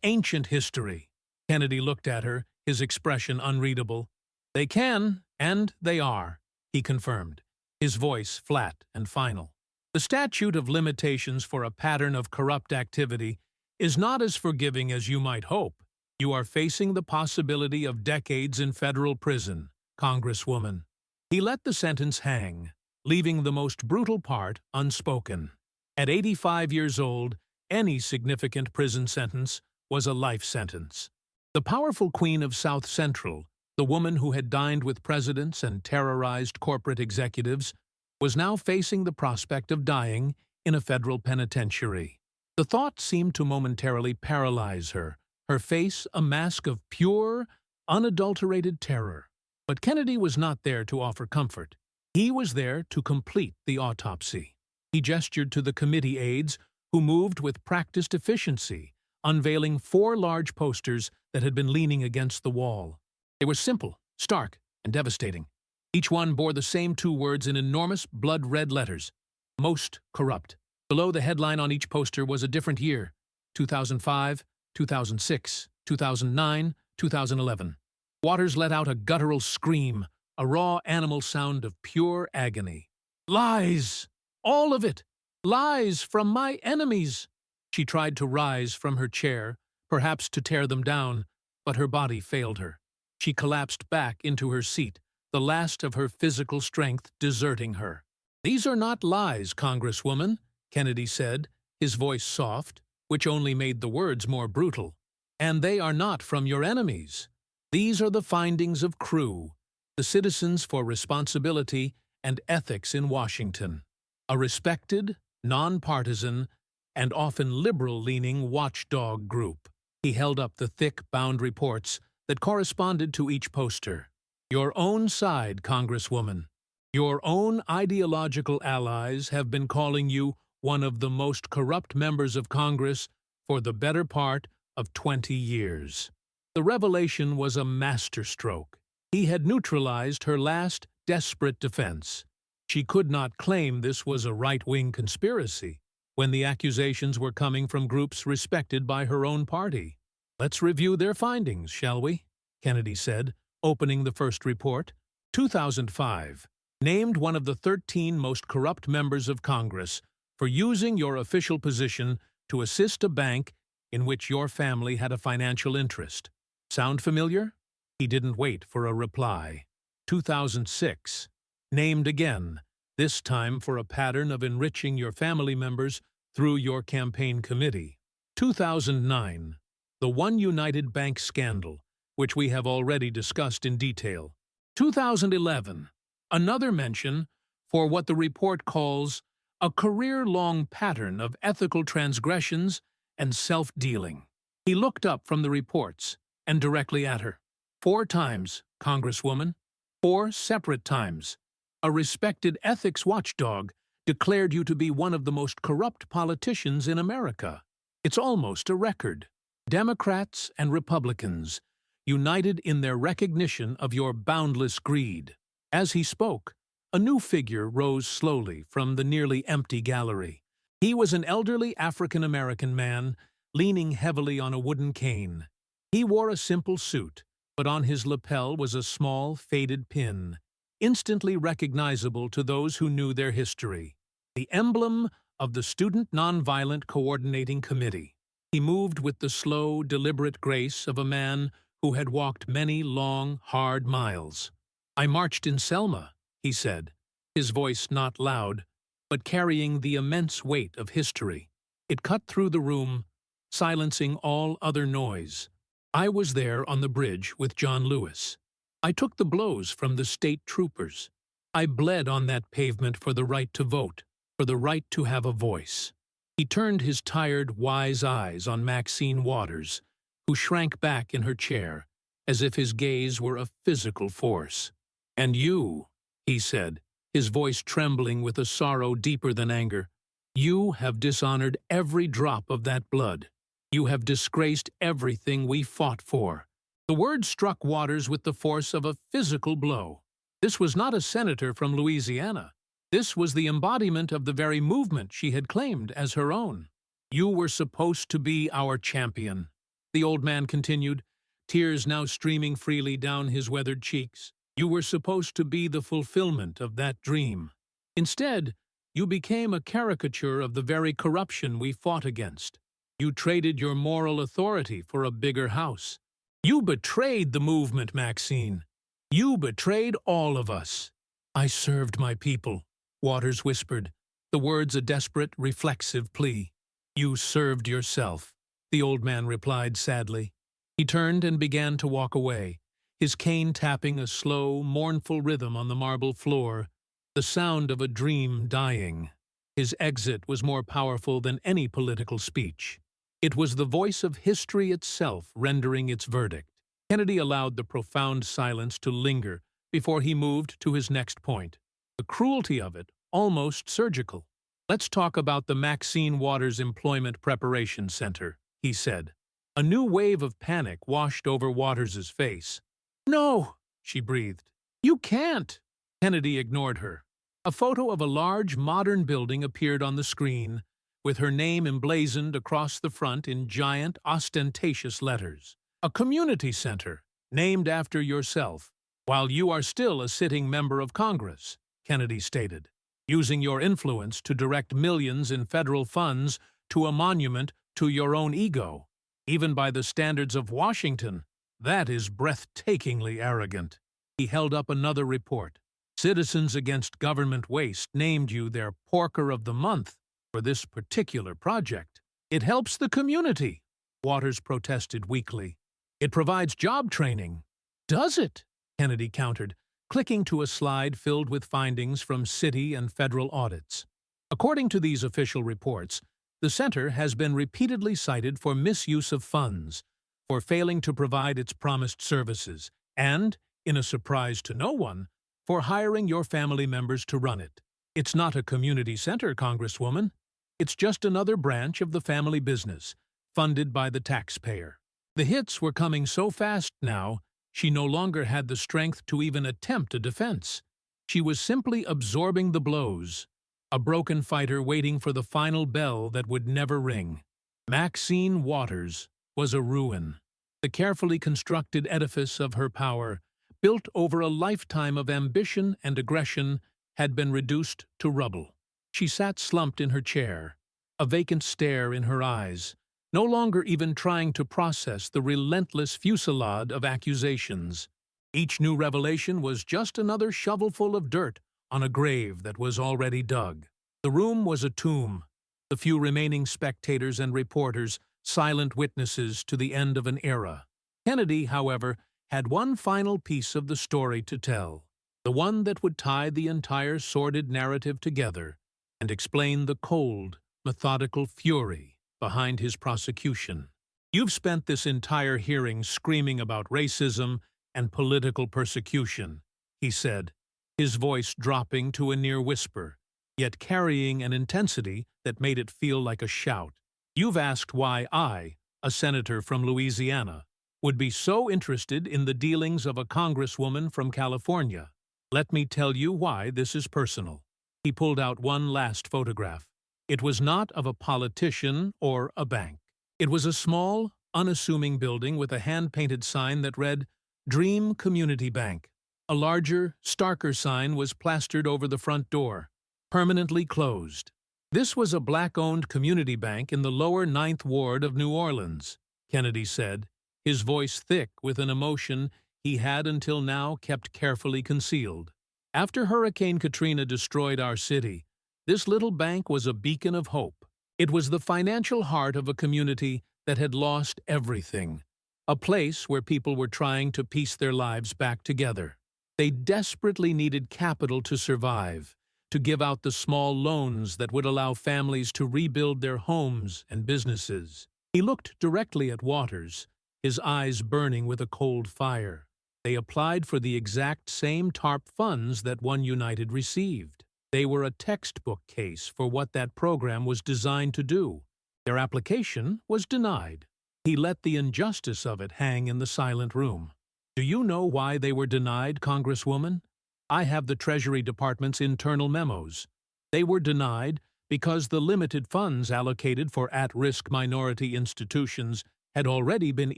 ancient history." Kennedy looked at her, his expression unreadable. "They can, and they are," he confirmed, his voice flat and final. "The statute of limitations for a pattern of corrupt activity is not as forgiving as you might hope. You are facing the possibility of decades in federal prison, Congresswoman." He let the sentence hang, leaving the most brutal part unspoken. At 85 years old, any significant prison sentence was a life sentence. The powerful queen of South Central, the woman who had dined with presidents and terrorized corporate executives, was now facing the prospect of dying in a federal penitentiary. The thought seemed to momentarily paralyze her, her face a mask of pure, unadulterated terror. But Kennedy was not there to offer comfort. He was there to complete the autopsy. He gestured to the committee aides, who moved with practiced efficiency, unveiling 4 large posters that had been leaning against the wall. They were simple, stark, and devastating. Each one bore the same two words in enormous blood-red letters: most corrupt. Below the headline on each poster was a different year: 2005, 2006, 2009, 2011. Waters let out a guttural scream, a raw animal sound of pure agony. Lies! All of it! Lies from my enemies! She tried to rise from her chair, perhaps to tear them down, but her body failed her. She collapsed back into her seat, the last of her physical strength deserting her. "These are not lies, Congresswoman," Kennedy said, his voice soft, which only made the words more brutal. "And they are not from your enemies. These are the findings of CREW, the Citizens for Responsibility and Ethics in Washington, a respected, nonpartisan, and often liberal-leaning watchdog group." He held up the thick, bound reports that corresponded to each poster. "Your own side, Congresswoman. Your own ideological allies have been calling you one of the most corrupt members of Congress for the better part of 20 years. The revelation was a masterstroke. He had neutralized her last desperate defense. She could not claim this was a right-wing conspiracy when the accusations were coming from groups respected by her own party. "Let's review their findings, shall we?" Kennedy said, opening the first report. 2005. Named one of the 13 most corrupt members of Congress for using your official position to assist a bank in which your family had a financial interest. Sound familiar? He didn't wait for a reply. 2006. Named again, this time for a pattern of enriching your family members through your campaign committee. 2009. The One United Bank scandal, which we have already discussed in detail. 2011. Another mention for what the report calls a career-long pattern of ethical transgressions and self-dealing. He looked up from the reports and directly at her. 4 times, Congresswoman. 4 separate times. A respected ethics watchdog declared you to be one of the most corrupt politicians in America. It's almost a record. Democrats and Republicans united in their recognition of your boundless greed. As he spoke, a new figure rose slowly from the nearly empty gallery. He was an elderly African-American man, leaning heavily on a wooden cane. He wore a simple suit, but on his lapel was a small, faded pin, instantly recognizable to those who knew their history. The emblem of the Student Nonviolent Coordinating Committee. He moved with the slow, deliberate grace of a man who had walked many long, hard miles. "I marched in Selma," he said, his voice not loud, but carrying the immense weight of history. It cut through the room, silencing all other noise. "I was there on the bridge with John Lewis. I took the blows from the state troopers. I bled on that pavement for the right to vote, for the right to have a voice." He turned his tired, wise eyes on Maxine Waters, who shrank back in her chair, as if his gaze were a physical force. "And you," he said, his voice trembling with a sorrow deeper than anger, "you have dishonored every drop of that blood. You have disgraced everything we fought for." The word struck Waters with the force of a physical blow. This was not a senator from Louisiana. This was the embodiment of the very movement she had claimed as her own. "You were supposed to be our champion," the old man continued, tears now streaming freely down his weathered cheeks. "You were supposed to be the fulfillment of that dream. Instead, you became a caricature of the very corruption we fought against. You traded your moral authority for a bigger house. You betrayed the movement, Maxine. You betrayed all of us." "I served my people," Waters whispered, the words a desperate, reflexive plea. "You served yourself," the old man replied sadly. He turned and began to walk away, his cane tapping a slow, mournful rhythm on the marble floor, the sound of a dream dying. His exit was more powerful than any political speech. It was the voice of history itself rendering its verdict. Kennedy allowed the profound silence to linger before he moved to his next point. The cruelty of it, almost surgical. "Let's talk about the Maxine Waters Employment Preparation Center," he said. A new wave of panic washed over Waters's face. "No," she breathed. "You can't. Kennedy ignored her. A photo of a large, modern building appeared on the screen, with her name emblazoned across the front in giant, ostentatious letters. A community center, named after yourself, while you are still a sitting member of Congress, Kennedy stated, using your influence to direct millions in federal funds to a monument to your own ego. Even by the standards of Washington, that is breathtakingly arrogant. He held up another report. Citizens Against Government Waste named you their Porker of the Month for this particular project. It helps the community, Waters protested weakly. It provides job training. Does it? Kennedy countered, clicking to a slide filled with findings from city and federal audits. According to these official reports, the center has been repeatedly cited for misuse of funds, for failing to provide its promised services, and, in a surprise to no one, for hiring your family members to run it. It's not a community center, Congresswoman. It's just another branch of the family business, funded by the taxpayer. The hits were coming so fast now, she no longer had the strength to even attempt a defense. She was simply absorbing the blows, a broken fighter waiting for the final bell that would never ring. Maxine Waters was a ruin, the carefully constructed edifice of her power, built over a lifetime of ambition and aggression, had been reduced to rubble. She sat slumped in her chair, a vacant stare in her eyes, no longer even trying to process the relentless fusillade of accusations. Each new revelation was just another shovelful of dirt on a grave that was already dug. The room was a tomb, the few remaining spectators and reporters silent witnesses to the end of an era. Kennedy, however, had one final piece of the story to tell, the one that would tie the entire sordid narrative together and explain the cold, methodical fury behind his prosecution. You've spent this entire hearing screaming about racism and political persecution, he said, his voice dropping to a near whisper, yet carrying an intensity that made it feel like a shout. You've asked why I, a senator from Louisiana, would be so interested in the dealings of a congresswoman from California. Let me tell you why this is personal. He pulled out one last photograph. It was not of a politician or a bank. It was a small, unassuming building with a hand-painted sign that read, Dream Community Bank. A larger, starker sign was plastered over the front door, permanently closed. This was a black-owned community bank in the lower 9th Ward of New Orleans, Kennedy said, his voice thick with an emotion he had until now kept carefully concealed. After Hurricane Katrina destroyed our city, this little bank was a beacon of hope. It was the financial heart of a community that had lost everything, a place where people were trying to piece their lives back together. They desperately needed capital to survive, to give out the small loans that would allow families to rebuild their homes and businesses. He looked directly at Waters, his eyes burning with a cold fire. They applied for the exact same TARP funds that One United received. They were a textbook case for what that program was designed to do. Their application was denied. He let the injustice of it hang in the silent room. Do you know why they were denied, Congresswoman? I have the Treasury Department's internal memos. They were denied because the limited funds allocated for at-risk minority institutions had already been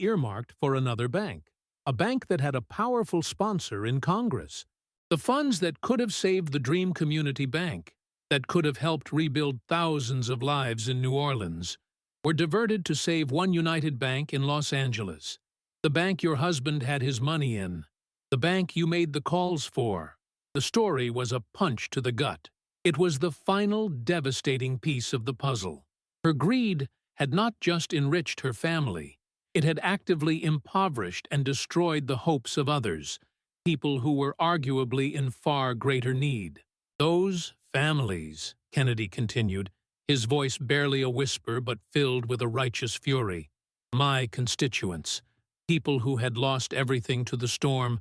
earmarked for another bank, a bank that had a powerful sponsor in Congress. The funds that could have saved the Dream Community Bank, that could have helped rebuild thousands of lives in New Orleans, were diverted to save One United Bank in Los Angeles, the bank your husband had his money in, the bank you made the calls for. The story was a punch to the gut. It was the final devastating piece of the puzzle. Her greed had not just enriched her family, it had actively impoverished and destroyed the hopes of others, people who were arguably in far greater need. Those families, Kennedy continued, his voice barely a whisper but filled with a righteous fury. My constituents, people who had lost everything to the storm,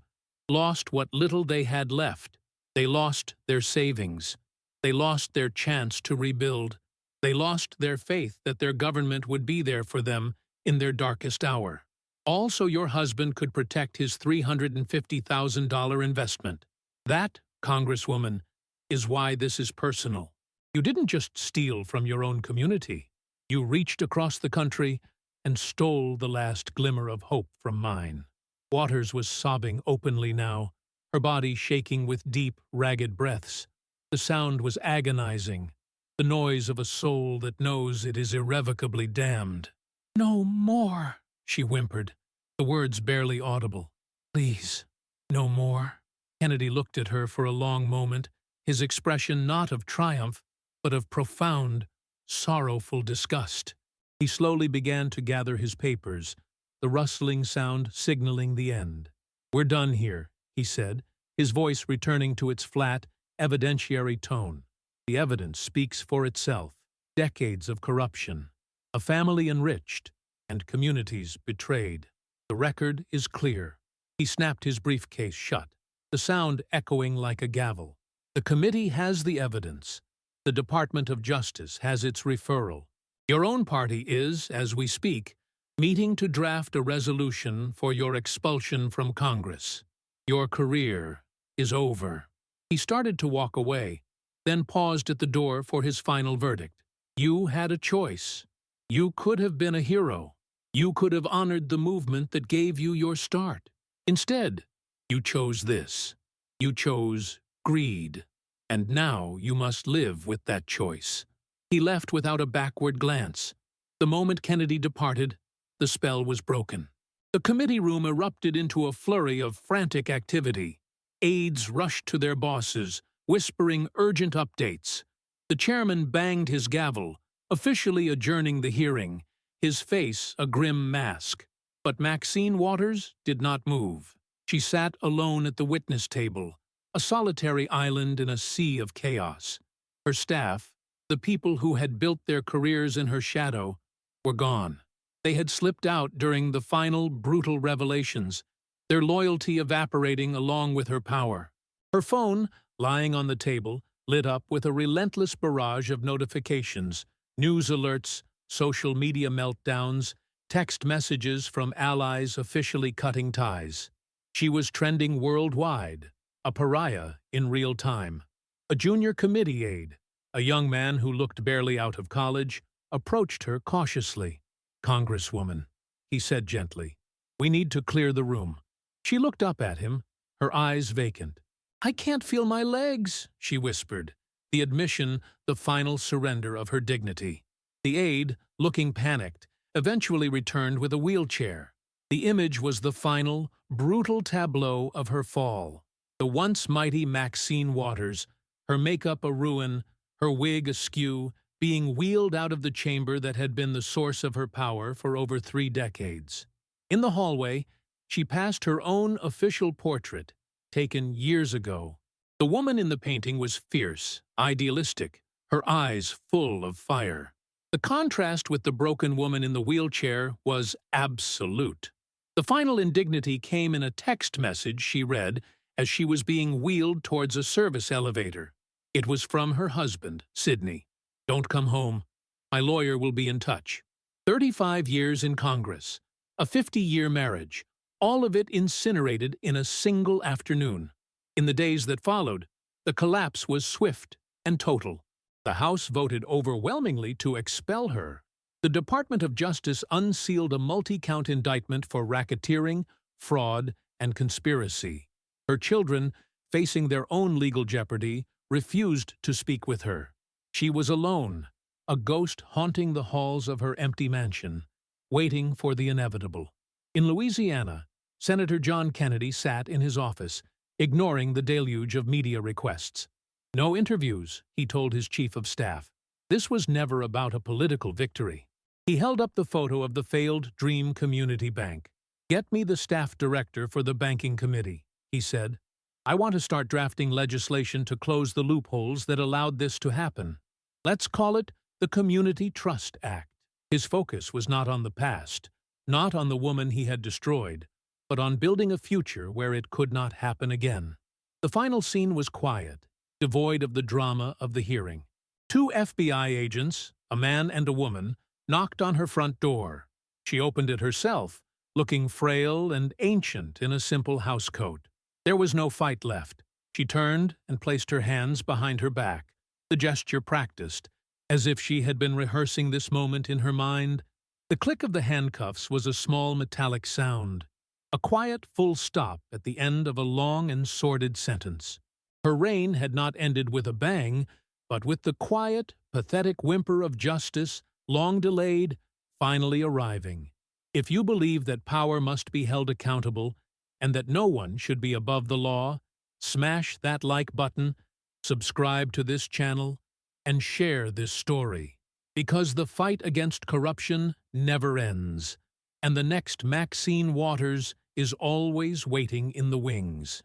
lost what little they had left. They lost their savings. They lost their chance to rebuild. They lost their faith that their government would be there for them in their darkest hour. Also, your husband could protect his $350,000 investment. That Congresswoman, is why this is personal. You didn't just steal from your own community. You reached across the country and stole the last glimmer of hope from mine. Waters was sobbing openly now, her body shaking with deep, ragged breaths. The sound was agonizing, the noise of a soul that knows it is irrevocably damned. "No more," she whimpered, the words barely audible. "Please, no more." Kennedy looked at her for a long moment, his expression not of triumph, but of profound, sorrowful disgust. He slowly began to gather his papers, the rustling sound signaling the end. "We're done here," he said, his voice returning to its flat, evidentiary tone. "The evidence speaks for itself. Decades of corruption, a family enriched, and communities betrayed. The record is clear." He snapped his briefcase shut, the sound echoing like a gavel. "The committee has the evidence. The Department of Justice has its referral. Your own party is, as we speak, meeting to draft a resolution for your expulsion from Congress. Your career is over." He started to walk away, then paused at the door for his final verdict. "You had a choice. You could have been a hero. You could have honored the movement that gave you your start. Instead, you chose this. You chose greed. And now you must live with that choice." He left without a backward glance. The moment Kennedy departed, the spell was broken. The committee room erupted into a flurry of frantic activity. Aides rushed to their bosses, whispering urgent updates. The chairman banged his gavel, officially adjourning the hearing, his face a grim mask. But Maxine Waters did not move. She sat alone at the witness table, a solitary island in a sea of chaos. Her staff, the people who had built their careers in her shadow, were gone. They had slipped out during the final brutal revelations, their loyalty evaporating along with her power. Her phone, lying on the table, lit up with a relentless barrage of notifications, news alerts, social media meltdowns, text messages from allies officially cutting ties. She was trending worldwide, a pariah in real time. A junior committee aide, a young man who looked barely out of college, approached her cautiously. "Congresswoman," he said gently, "we need to clear the room." She looked up at him, her eyes vacant. "I can't feel my legs," she whispered, the admission the final surrender of her dignity. The aide, looking panicked, eventually returned with a wheelchair. The image was the final, brutal tableau of her fall. The once mighty Maxine Waters, her makeup a ruin, her wig askew, being wheeled out of the chamber that had been the source of her power for over 3 decades. In the hallway, she passed her own official portrait, taken years ago. The woman in the painting was fierce, idealistic, her eyes full of fire. The contrast with the broken woman in the wheelchair was absolute. The final indignity came in a text message she read as she was being wheeled towards a service elevator. It was from her husband, Sidney. "Don't come home. My lawyer will be in touch." 35 years in Congress, a 50-year marriage, all of it incinerated in a single afternoon. In the days that followed, the collapse was swift and total. The House voted overwhelmingly to expel her. The Department of Justice unsealed a multi-count indictment for racketeering, fraud, and conspiracy. Her children, facing their own legal jeopardy, refused to speak with her. She was alone, a ghost haunting the halls of her empty mansion, waiting for the inevitable. In Louisiana, Senator John Kennedy sat in his office, ignoring the deluge of media requests. "No interviews," he told his chief of staff. This was never about a political victory. He held up the photo of the failed Dream Community Bank. "Get me the staff director for the banking committee," he said. "I want to start drafting legislation to close the loopholes that allowed this to happen. Let's call it the Community Trust Act." His focus was not on the past, not on the woman he had destroyed, but on building a future where it could not happen again. The final scene was quiet, devoid of the drama of the hearing. 2 FBI agents, a man and a woman, knocked on her front door. She opened it herself, looking frail and ancient in a simple housecoat. There was no fight left. She turned and placed her hands behind her back, the gesture practiced, as if she had been rehearsing this moment in her mind. The click of the handcuffs was a small metallic sound, a quiet full stop at the end of a long and sordid sentence. Her reign had not ended with a bang, but with the quiet, pathetic whimper of justice, long delayed, finally arriving. If you believe that power must be held accountable and that no one should be above the law, smash that like button, subscribe to this channel, and share this story. Because the fight against corruption never ends, and the next Maxine Waters is always waiting in the wings.